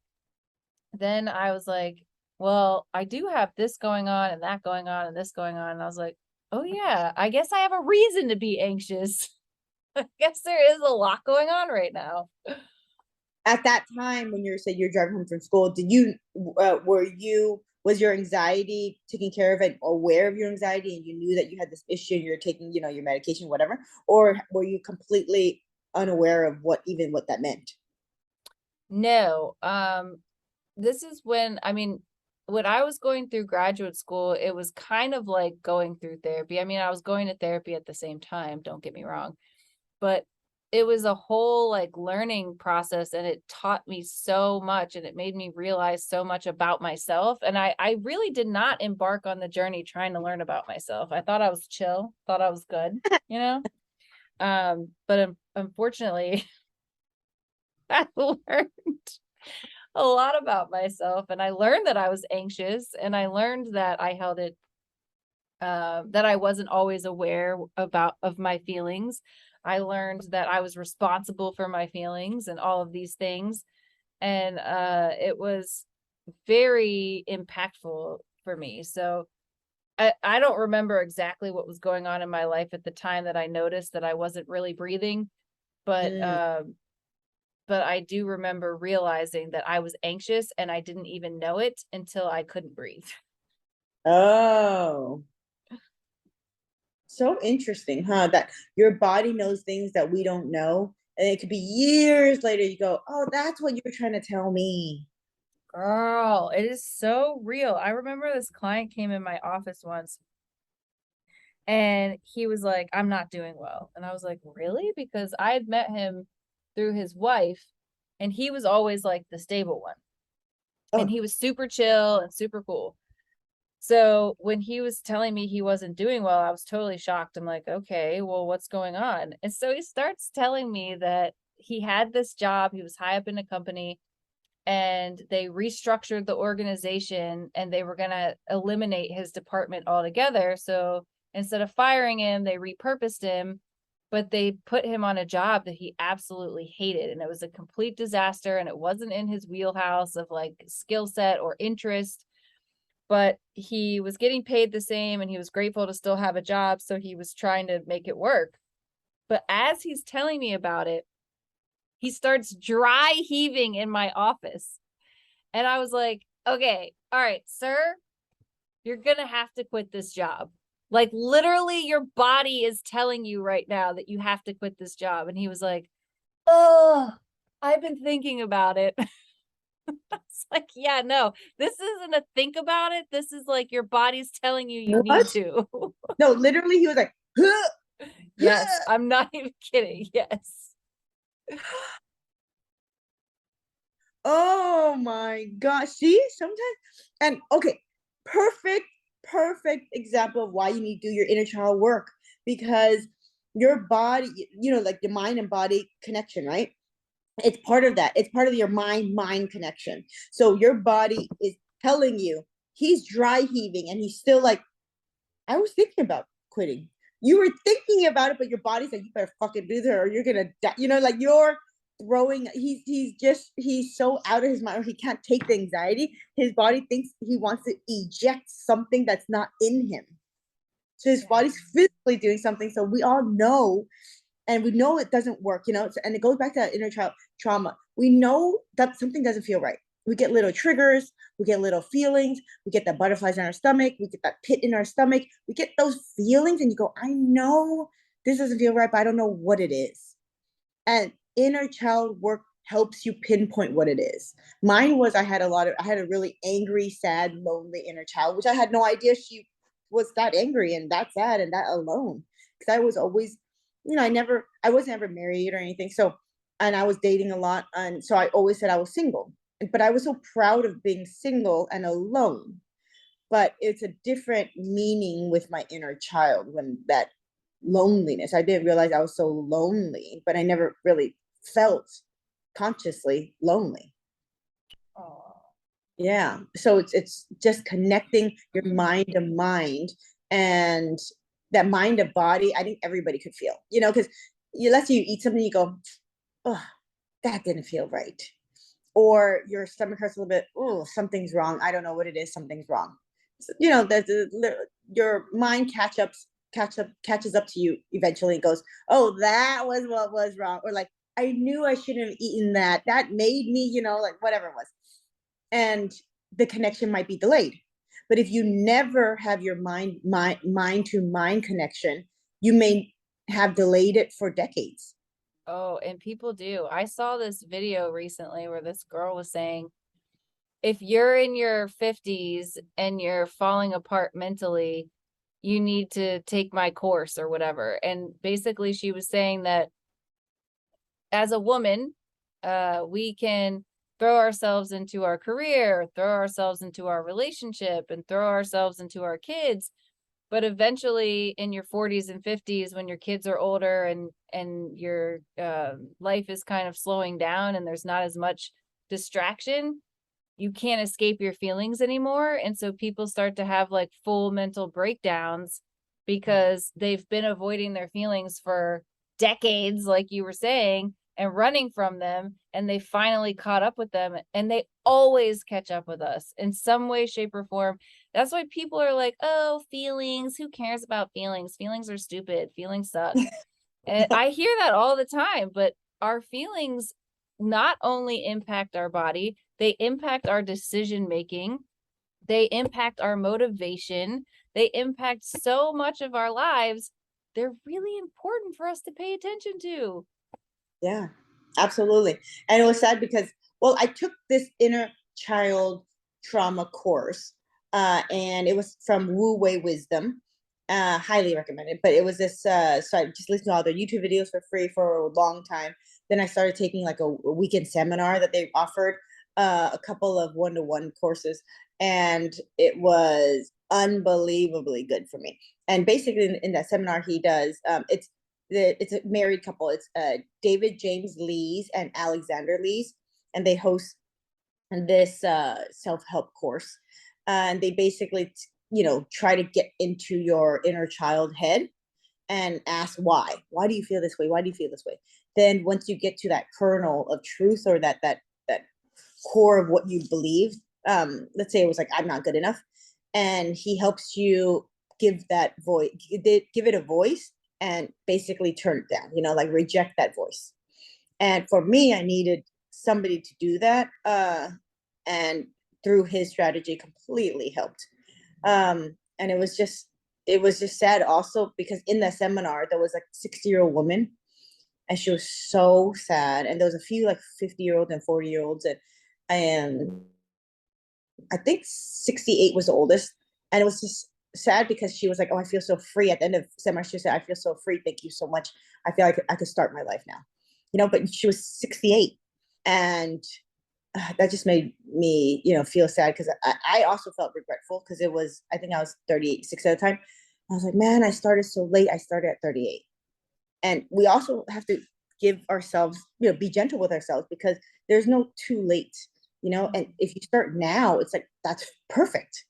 then I was like, well, I do have this going on and that going on and this going on. And I was like, oh, yeah, I guess I have a reason to be anxious. I guess there is a lot going on right now. At that time when you said you're driving home from school, did you were you was your anxiety taken care of and aware of your anxiety and you knew that you had this issue and you're taking, your medication, whatever, or were you completely unaware of what that meant? No, this is when I was going through graduate school, it was kind of like going through therapy. I mean, I was going to therapy at the same time, don't get me wrong, but it was a whole like learning process and it taught me so much and it made me realize so much about myself. And I really did not embark on the journey trying to learn about myself. I thought I was chill, thought I was good, you know? But unfortunately, I learned a lot about myself and I learned that I was anxious and I learned that I held it that I wasn't always aware of my feelings. I learned that I was responsible for my feelings and all of these things. And it was very impactful for me. So I don't remember exactly what was going on in my life at the time that I noticed that I wasn't really breathing, but Mm. but I do remember realizing that I was anxious and I didn't even know it until I couldn't breathe. Oh, so interesting, huh? That your body knows things that we don't know, and it could be years later you go, oh, that's what you were trying to tell me. Girl, it is so real. I remember this client came in my office once and he was like, I'm not doing well. And I was like, really? Because I had met him through his wife and he was always like the stable one. And Oh, he was super chill and super cool. So when he was telling me he wasn't doing well, I was totally shocked. I'm like, okay, well, what's going on? And so he starts telling me that he had this job, he was high up in a company, and they restructured the organization and they were going to eliminate his department altogether. So instead of firing him, they repurposed him, but they put him on a job that he absolutely hated. And it was a complete disaster. And it wasn't in his wheelhouse of like skill set or interest, but he was getting paid the same and he was grateful to still have a job. So he was trying to make it work. But as he's telling me about it, he starts dry heaving in my office. And I was like, okay, all right, sir, you're going to have to quit this job. Like, literally, your body is telling you right now that you have to quit this job. And he was like, oh, I've been thinking about it. It's like, yeah, no, this isn't a think about it. This is like your body's telling you you need what? to. No, literally, he was like, huh, Yes, huh. I'm not even kidding. Yes. Oh my gosh. See, sometimes, and okay, perfect, perfect example of why you need to do your inner child work, because your body, like your mind and body connection, right? It's part of that. It's part of your mind connection. So your body is telling you he's dry heaving and he's still like, I was thinking about quitting. You were thinking about it, but your body's like, you better fucking do this or you're gonna die. Like you're throwing. He's so out of his mind. He can't take the anxiety. His body thinks he wants to eject something that's not in him. So his Yeah. body's physically doing something. So we all know, and we know it doesn't work, and it goes back to that inner child trauma. We know that something doesn't feel right. We get little triggers, we get little feelings, we get the butterflies in our stomach, we get that pit in our stomach, we get those feelings, and you go, I know this doesn't feel right, but I don't know what it is. And inner child work helps you pinpoint what it is. Mine was, I had a really angry, sad, lonely inner child, which I had no idea she was that angry and that sad and that alone. Because I was always, I wasn't ever married or anything. So, and I was dating a lot. And so I always said I was single. But I was so proud of being single and alone. But it's a different meaning with my inner child when that loneliness. I didn't realize I was so lonely, but I never really felt consciously lonely. Oh. Yeah. So it's just connecting your mind to mind, and that mind to body. I think everybody could feel, because let's say you eat something, you go, oh, that didn't feel right. Or your stomach hurts a little bit. Oh, something's wrong. I don't know what it is. Something's wrong. So, your mind catches up to you eventually. It goes, oh, that was what was wrong. Or like, I knew I shouldn't have eaten that. That made me, like whatever it was. And the connection might be delayed. But if you never have your mind to mind connection, you may have delayed it for decades. Oh, and people do. I saw this video recently where this girl was saying, if you're in your 50s and you're falling apart mentally, you need to take my course or whatever. And basically, she was saying that as a woman, we can throw ourselves into our career, throw ourselves into our relationship, and throw ourselves into our kids. But eventually, in your 40s and 50s, when your kids are older and your life is kind of slowing down and there's not as much distraction, you can't escape your feelings anymore. And so people start to have like full mental breakdowns because they've been avoiding their feelings for decades, like you were saying, and running from them. And they finally caught up with them. And they always catch up with us in some way, shape, or form. That's why people are like, oh, feelings. Who cares about feelings? Feelings are stupid. Feelings suck. And I hear that all the time, but our feelings not only impact our body, they impact our decision making, they impact our motivation, they impact so much of our lives. They're really important for us to pay attention to. Yeah, absolutely. And it was sad because, well, I took this inner child trauma course, and it was from Wu Wei Wisdom. Highly recommended. But it was this, so I just listened to all their YouTube videos for free for a long time. Then I started taking like a weekend seminar that they offered, a couple of one-to-one courses, and it was unbelievably good for me. And basically, in that seminar, he does, it's a married couple. It's David James Lees and Alexander Lees, and they host this self-help course. And they basically, try to get into your inner child head and ask why. Why do you feel this way? Why do you feel this way? Then once you get to that kernel of truth, or that core of what you believe, let's say it was like, I'm not good enough, and he helps you give that voice, give it a voice, and basically turn it down, like reject that voice. And for me, I needed somebody to do that, and through his strategy completely helped. And it was just sad also, because in that seminar there was like 60-year-old woman, and she was so sad, and there was a few like 50-year-olds and 40-year-olds, and I think 68 was the oldest. And it was just sad because she was like, oh, I feel so free. At the end of the seminar, she said, I feel so free. Thank you so much. I feel like I could start my life now. But she was 68. And that just made me, feel sad because I also felt regretful because it was, I think I was 36 at the time. I was like, man, I started so late. I started at 38. And we also have to give ourselves, be gentle with ourselves because there's no too late, and if you start now, it's like, that's perfect.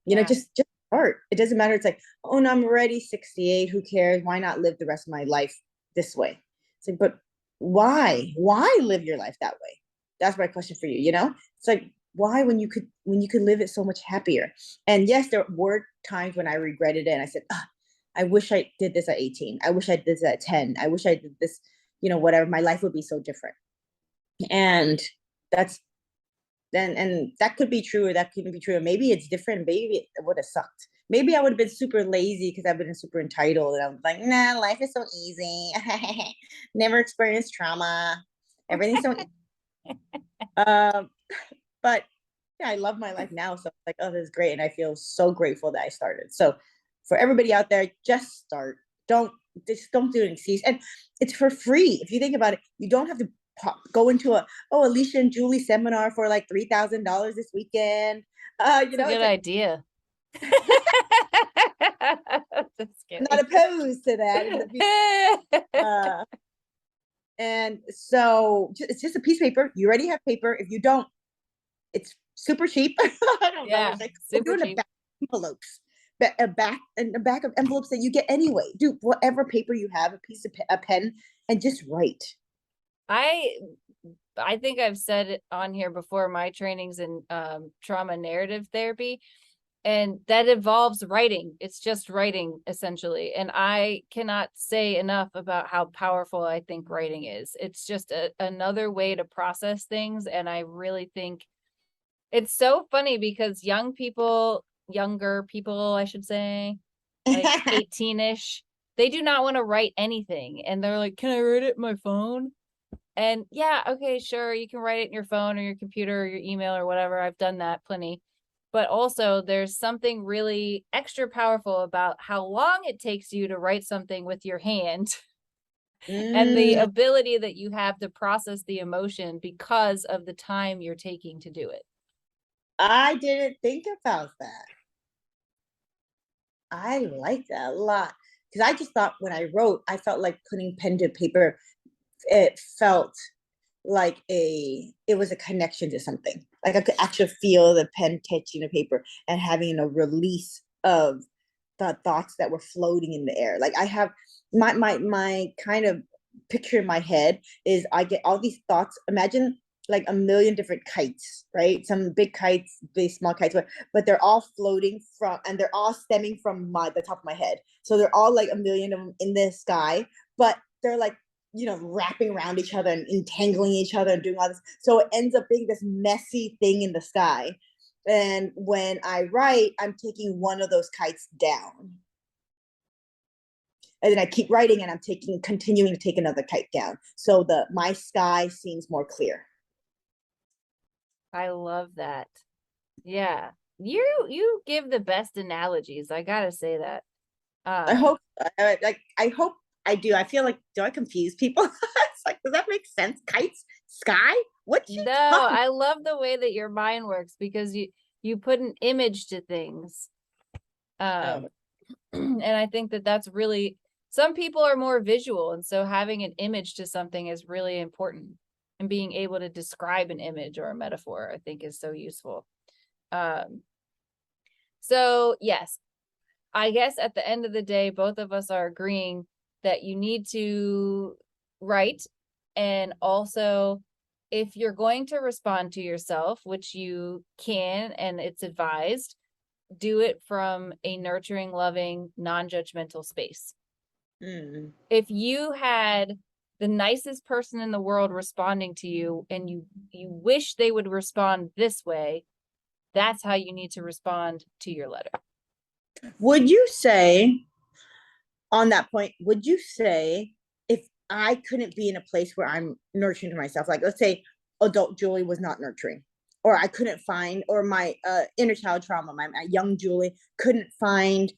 Yeah. Just start. It doesn't matter. It's like, oh no, I'm already 68. Who cares? Why not live the rest of my life this way? It's like, but why? Why live your life that way? That's my question for you. It's like, why when you could live it so much happier? And yes, there were times when I regretted it and I said, I wish I did this at 18. I wish I did this at 10. I wish I did this, whatever. My life would be so different. And that's then, and that could be true or that couldn't be true. Or maybe it's different. Maybe it would have sucked. Maybe I would have been super lazy because I've been super entitled. And I'm like, nah, life is so easy. Never experienced trauma. Everything's so um, but yeah, I love my life now. So it's like, oh, this is great. And I feel so grateful that I started. So for everybody out there, just start. Don't do an excuse. And it's for free. If you think about it, you don't have to go into Alicia and Julie seminar for like $3,000 this weekend. It's a good It's like, idea. Just I'm not kidding. opposed to that. And so it's just a piece of paper. You already have paper. If you don't, it's super cheap. I don't know. Yeah, It's like, super do it in a cheap. back of envelopes, a back of envelopes that you get anyway. Do whatever paper you have, a pen, and just write. I I think I've said it on here before, my trainings in trauma narrative therapy, and that involves writing. It's just writing essentially. And I cannot say enough about how powerful I think writing is. It's just another way to process things. And I really think it's so funny because younger people, I should say, like 18-ish, they do not want to write anything. And they're like, can I write it in my phone? And yeah, okay, sure, you can write it in your phone or your computer or your email or whatever. I've done that plenty. But also, there's something really extra powerful about how long it takes you to write something with your hand and the Mm, ability that you have to process the emotion because of the time you're taking to do it. I didn't think about that. I like that a lot because I just thought when I wrote, I felt like putting pen to paper. It felt like it was a connection to something. Like I could actually feel the pen touching the paper and having a release of the thoughts that were floating in the air. Like I have my kind of picture in my head is I get all these thoughts. Imagine like a million different kites, right? Some big kites, big small kites, but they're all floating from, and they're all stemming from the top of my head. So they're all like a million of them in the sky, but they're like, wrapping around each other and entangling each other and doing all this. So it ends up being this messy thing in the sky. And when I write, I'm taking one of those kites down. And then I keep writing and I'm continuing to take another kite down. So my sky seems more I love that. Yeah. You give the best analogies. I gotta say that. I Um, hope, I hope I do. I feel like, do I confuse people? It's like, does that make sense? Kites, sky? What you no, talking? I love the way that your mind works because you put an image to things. Oh, And I think that that's really, some people are more visual, and so having an image to something is really important, and being able to describe an image or a metaphor I think is so useful. um so yes, I guess at the end of the day both of us are agreeing that you need to write. And also, if you're going to respond to yourself, which you can and it's advised, do it from a nurturing, loving, non-judgmental space. mm. If you had the nicest person in the world responding to you and you wish they would respond this way, that's how you need to respond to your letter. Would you say, on that point, would you say if I couldn't be in a place where I'm nurturing to myself, like let's say adult Julie was not nurturing, or I couldn't find, or my inner child trauma, my young Julie couldn't find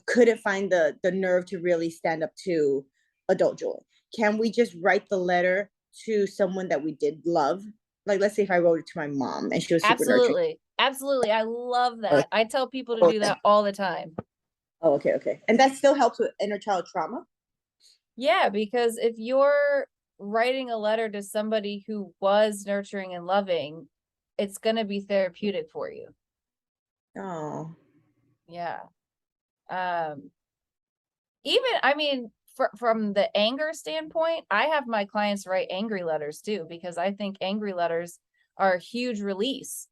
the nerve to really stand up to adult Julie. Can we just write the letter to someone that we did love? like let's say if I wrote it to my mom and she was super nurturing. Absolutely. Absolutely. I love Oh, that. I tell people to do okay. that all the time. Oh, okay, okay. And that still helps with inner child trauma? Yeah, because if you're writing a letter to somebody who was nurturing and loving, it's going to be therapeutic for you. Oh. Yeah. Um, even, I mean, from the anger standpoint, I have my clients write angry letters too, because I think angry letters are a huge release.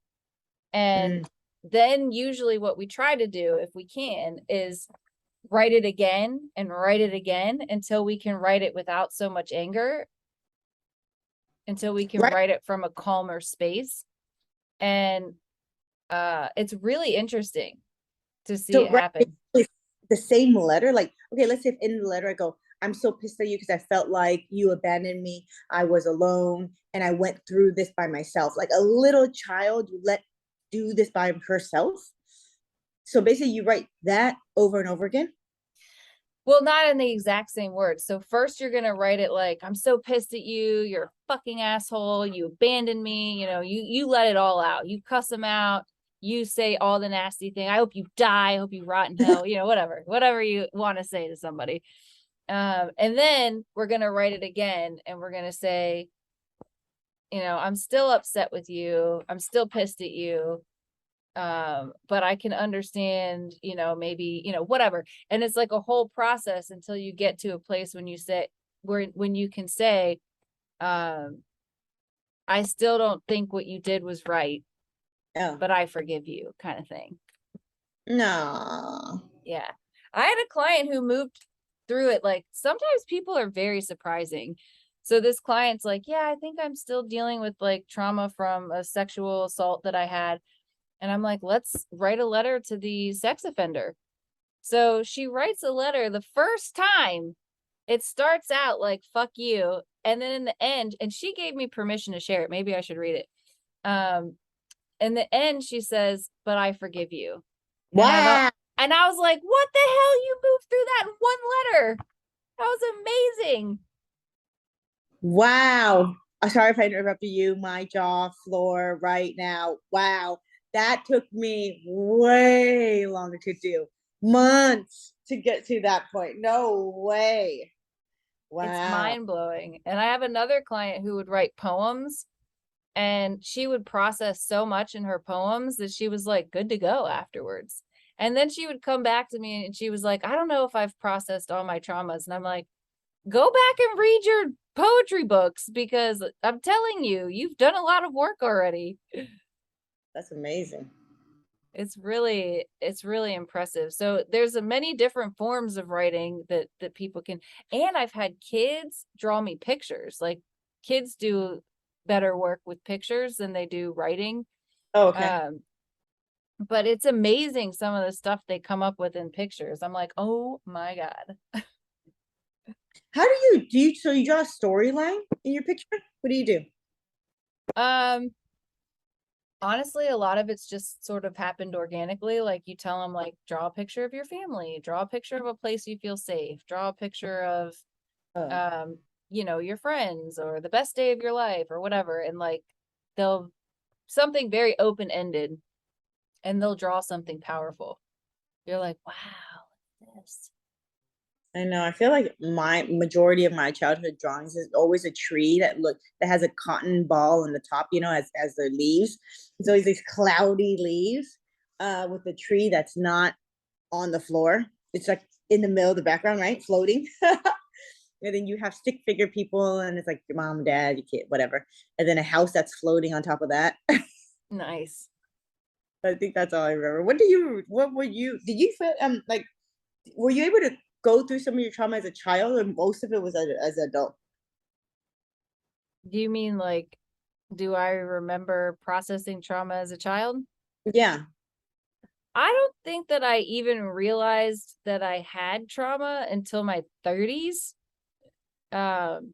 And Mm. then usually what we try to do, if we can, is write it again and write it again until we can write it without so much anger, until we can Right. write it from a calmer space. And it's really interesting to see So it right, happen. the same letter. Like, okay, let's say if in the letter I go, I'm so pissed at you because I felt like you abandoned me. I was alone and I went through this by myself. Like a little child, you let do this by herself. So basically, you write that over and over again. Well, not in the exact same words. So first you're gonna write it like, I'm so pissed at you, you're a fucking asshole, you abandoned me, you let it all out. You cuss them out, you say all the nasty thing. I hope you die, I hope you rot in hell, whatever you want to say to somebody. And then we're gonna write it again and we're gonna say, I'm still upset with you, I'm still pissed at you. But I can understand, maybe, whatever. And it's like a whole process until you get to a place when you say, when you can say, um, I still don't think what you did was right, Oh, but I forgive you, kind of thing. no. Yeah. I had a client who moved through it. Like sometimes people are very surprising. So this client's like, yeah, I think I'm still dealing with like trauma from a sexual assault that I had. And I'm like, let's write a letter to the sex offender. So she writes a letter the first time. It starts out like fuck you, and then in the end, and she gave me permission to share it. Maybe I should read it. Um, in the end, she says, "But I forgive you." And I don't Wow. and I was like, "What the hell? You moved through that in one letter. That was amazing." Wow. Sorry if I interrupted you. My jaw floor right now. Wow. That took me way longer to do. Months to get to that point. No way. It's Wow. mind-blowing. And I have another client who would write poems, and she would process so much in her poems that she was like good to go afterwards. And then she would come back to me and she was like, I don't know if I've processed all my traumas. And I'm like, go back and read your poetry books, because I'm telling you, you've done a lot of work already. That's amazing. It's really impressive. So there's a many different forms of writing that people can. And I've had kids draw me pictures. Like kids do better work with pictures than they do writing. Oh, okay. Um, but it's amazing some of the stuff they come up with in pictures. I'm like, oh my God. How so you draw a storyline in your picture? What do you do? Um, Honestly, a lot of it's just sort of happened organically. Like you tell them, like, draw a picture of your family, draw a picture of a place you feel safe, draw a picture of, Oh. um, your friends or the best day of your life or whatever. And like they'll something very open ended, and they'll draw something powerful. You're like, wow, this. I know. I feel like my majority of my childhood drawings is always a tree that has a cotton ball on the top, as the leaves. It's always these cloudy leaves, with the tree that's not on the floor. It's like in the middle of the background, right? Floating. And then you have stick figure people, and it's like your mom, dad, your kid, whatever. And then a house that's floating on top of that. Nice. I think that's all I remember. What were you, did you feel, like, were you able to go through some of your trauma as a child, or most of it was as an adult? Do you mean like, do I remember processing trauma as a child? Yeah. I don't think that I even realized that I had trauma until my 30s. Um,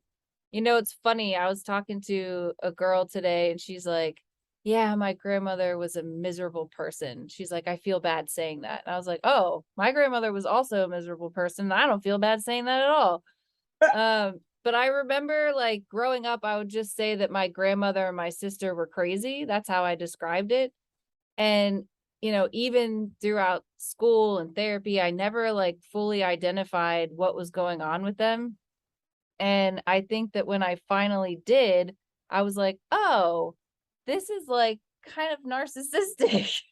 it's funny. I was talking to a girl today and she's like, yeah, my grandmother was a miserable person. She's like, I feel bad saying that. And I was like, oh, my grandmother was also a miserable person. I don't feel bad saying that at all. Um, But I remember like growing up, I would just say that my grandmother and my sister were crazy. That's how I described it. And, even throughout school and therapy, I never like fully identified what was going on with them. And I think that when I finally did, I was like, oh, this is like kind of narcissistic.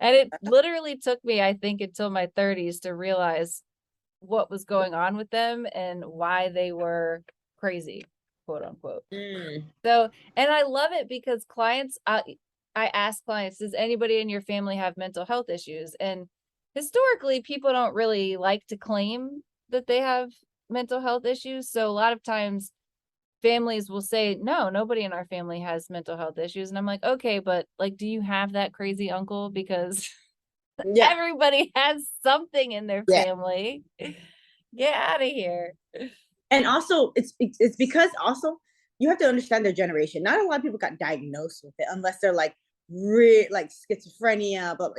And it literally took me, I think, until my 30s to realize what was going on with them and why they were crazy, quote unquote. Mm. So, and I love it because I ask clients, does anybody in your family have mental health issues? And historically, people don't really like to claim that they have mental health issues. So, a lot of times, families will say, no, nobody in our family has mental health issues. And I'm like, okay, but like, do you have that crazy uncle? Because Yeah, everybody has something in their yeah. family. Get out of here. And also it's because also you have to understand their generation. Not a lot of people got diagnosed with it unless they're like like schizophrenia, but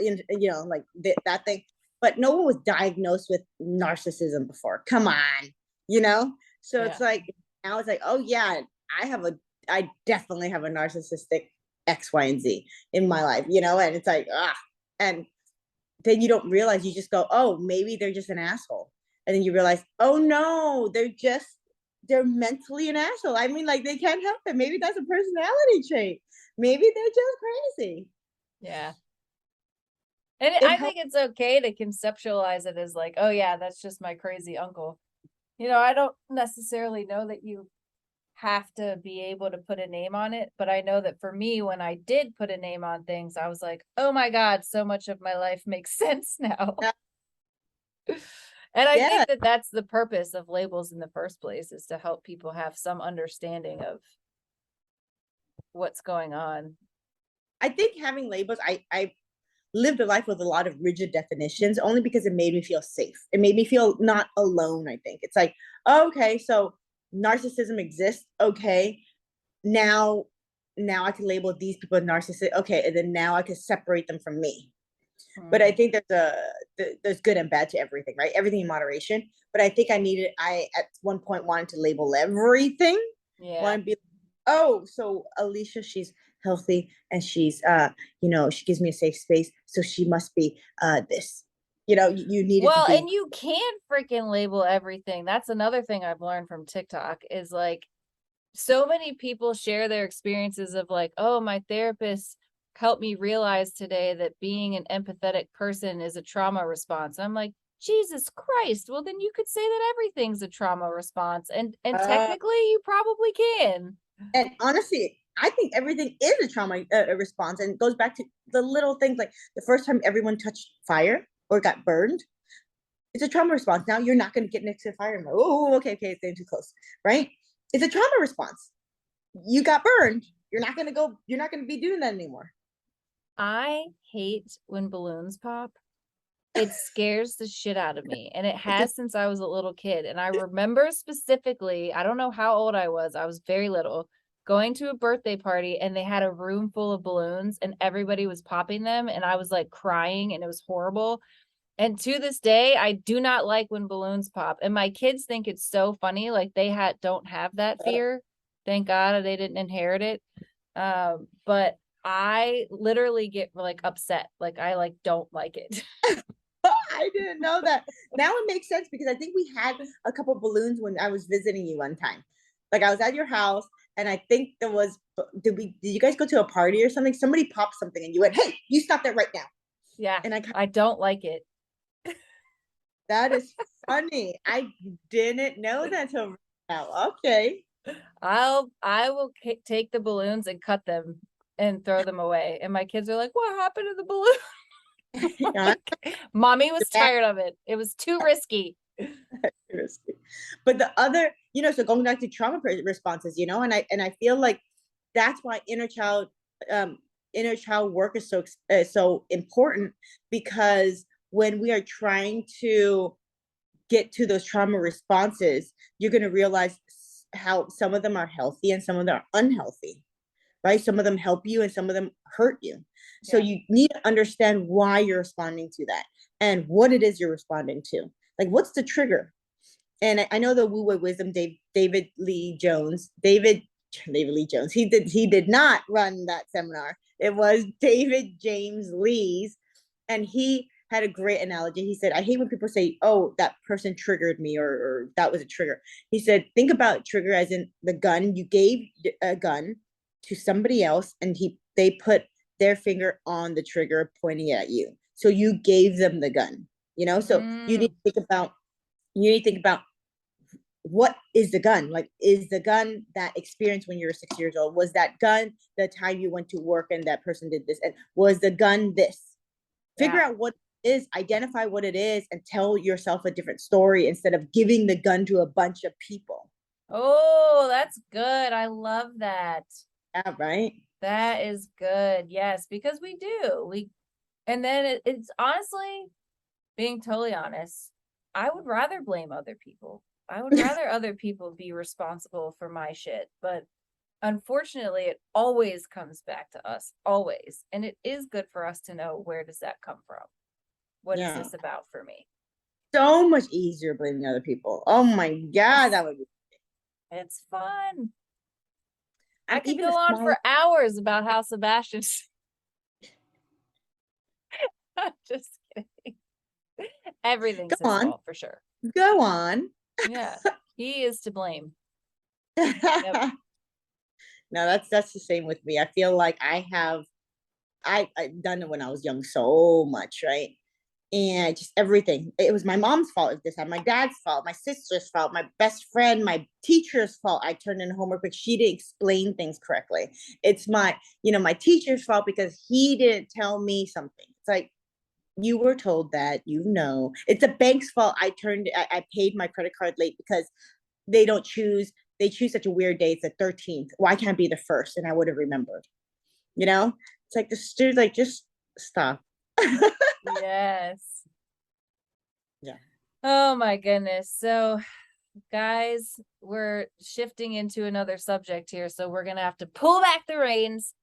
like that thing. But no one was diagnosed with narcissism before. Come on, you know. So it's Yeah. like now it's like, oh yeah, I definitely have a narcissistic X, Y, and Z in my life, and it's like and then you don't realize, you just go, oh, maybe they're just an asshole. And then you realize, oh no, they're mentally an asshole. I mean, like they can't help it. Maybe that's a personality trait. Maybe they're just crazy. Yeah. And It I helps. think it's okay to conceptualize it as like, oh yeah, that's just my crazy uncle. I don't necessarily know that you have to be able to put a name on it, but I know that for me, when I did put a name on things, I was like, oh my God, so much of my life makes sense now. And I Yeah. think that that's the purpose of labels in the first place, is to help people have some understanding of what's going on. I think having labels, I lived a life with a lot of rigid definitions only because it made me feel safe. It made me feel not alone, I think. It's like, okay, so narcissism exists. Okay. Now now I can label these people as narcissistic. Okay, and then now I can separate them from me. But I Mhm. think there's good and bad to everything, right? Everything in moderation. But I think I at one point wanted to label everything. Yeah. Want to be, oh, so Alicia, she's healthy and she's she gives me a safe space, so she must be this. You needed to Well, be and you can freaking label everything. That's another thing I've learned from TikTok is like so many people share their experiences of like, oh, my therapist helped me realize today that being an empathetic person is a trauma response. I'm like, Jesus Christ. Well, then you could say that everything's a trauma response. And uh technically you probably can. and honestly, I think everything is a trauma response, and it goes back to the little things like the first time everyone touched fire or got burned. It's a trauma response. Now you're not going to get next to the fire and go, oh, okay, it's getting too close, right? It's a trauma response. You got burned. You're not going to go. You're not going to be doing that anymore. I hate when balloons pop. It scares the shit out of me, and it It's a, has since I was a little kid, and I remember specifically, I don't know how old I was very little, going to a birthday party, and they had a room full of balloons, and everybody was popping them, and I was, like, crying, and it was horrible, and to this day, I do not like when balloons pop, and my kids think it's so funny, like, they don't have that fear. Thank God they didn't inherit it, but I literally get, like, upset, like, I, like, don't like it. I didn't know that. Now it makes sense because I think we had a couple balloons when I was visiting you one time. Like I was at your house, and I think there was. Did you guys go to a party or something? Somebody popped something, and you went, "Hey, you stop that right now!" Yeah, And I don't like it. that is funny. I didn't know that till now. Okay. I will take the balloons and cut them and throw them away. And my kids are like, "What happened to the balloon?" Yeah, Like, Mommy was tired of it. It was too risky. but the other, so going back to trauma responses, and I feel like that's why um, inner child work is so important, because when we are trying to get to those trauma responses, you're going to realize how some of them are healthy and some of them are unhealthy, right? Some of them help you and some of them hurt you. So Yeah. you need to understand why you're responding to that and what it is you're responding to. Like, what's the trigger? and I know the Wu Wei Wisdom, David Lee Jones, David Lee Jones. He did not run that seminar. It was David James Lee's, and he had a great analogy. He said, "I hate when people say, 'Oh, that person triggered me,' or 'that was a trigger.'" He said, "Think about trigger as in the gun. You gave a gun to somebody else, and they put their finger on the trigger, pointing it at you. So you gave them the gun. You know, so Mm. you need to think about what is the gun? Like, is the gun that experience when you were 6 years old? Was that gun the time you went to work and that person did this? And was the gun this? Figure Yeah. out what it is, identify what it is, and tell yourself a different story instead of giving the gun to a bunch of people." Oh, that's good. I love that. Yeah, right? That is good. Yes, because we do. And then it's honestly, being totally honest, I would rather blame other people. I would rather other people be responsible for my shit, but unfortunately, it always comes back to us, always. And it is good for us to know, where does that come from? What is Yeah. this about for me? So much easier blaming other people. Oh my God, Yes, that would be. it's fun. I And could even the go on small, for hours about how Sebastian's just kidding. go Everything's his on, fault for sure. go on. Yeah, he is to blame. Yep. No, that's the same with me. I feel like I've done it when I was young so much, right? And just everything. It was my mom's fault at this time, my dad's fault, my sister's fault, my best friend, my teacher's fault. I turned in homework, but she didn't explain things correctly. It's my teacher's fault because he didn't tell me something. It's like, you were told that, it's the bank's fault. I paid my credit card late because they don't choose they choose such a weird day. It's the 13th. Why can't it be the first? And I would have remembered. You know, it's like the students, like, just stop. Yes. Yeah. Oh my goodness. So, guys, we're shifting into another subject here. So, we're going to have to pull back the reins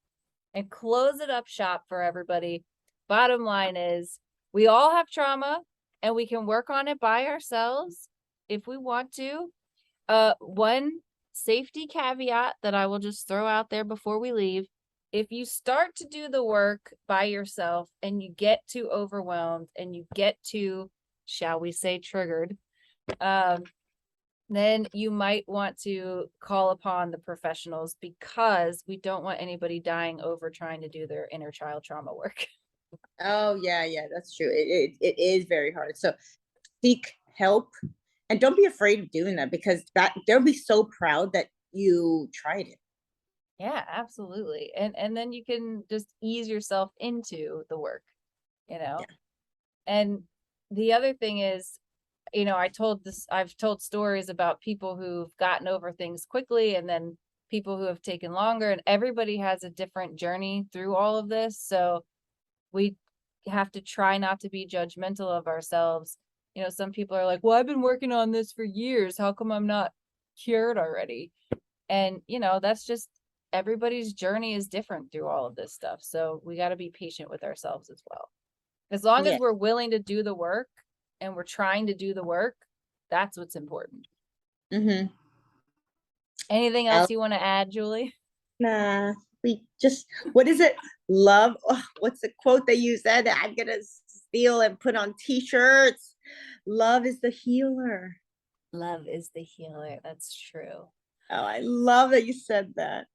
and close it up shop for everybody. Bottom line is, we all have trauma and we can work on it by ourselves if we want to. One safety caveat that I will just throw out there before we leave: if you start to do the work by yourself and you get too overwhelmed and you get too, shall we say, triggered, um, then you might want to call upon the professionals, because we don't want anybody dying over trying to do their inner child trauma work. Oh yeah, yeah, that's true. It is very hard. So seek help, and don't be afraid of doing that, because that they'll be so proud that you tried it. Yeah, absolutely. And then you can just ease yourself into the work, you know? Yeah. And the other thing is, I've told stories about people who've gotten over things quickly and then people who have taken longer, and everybody has a different journey through all of this. So we have to try not to be judgmental of ourselves. Some people are like, well, I've been working on this for years. How come I'm not cured already? And, that's just, everybody's journey is different through all of this stuff. So we got to be patient with ourselves as well. As long as Yeah. we're willing to do the work and we're trying to do the work, that's what's important. Mm-hmm. Anything else you want to add, Julie? Nah, we just, what is it? Love. Oh, what's the quote that you said that I'm gonna steal and put on t-shirts? Love is the healer. Love is the healer. That's true. Oh, I love that you said that.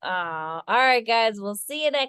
All right, guys. We'll see you next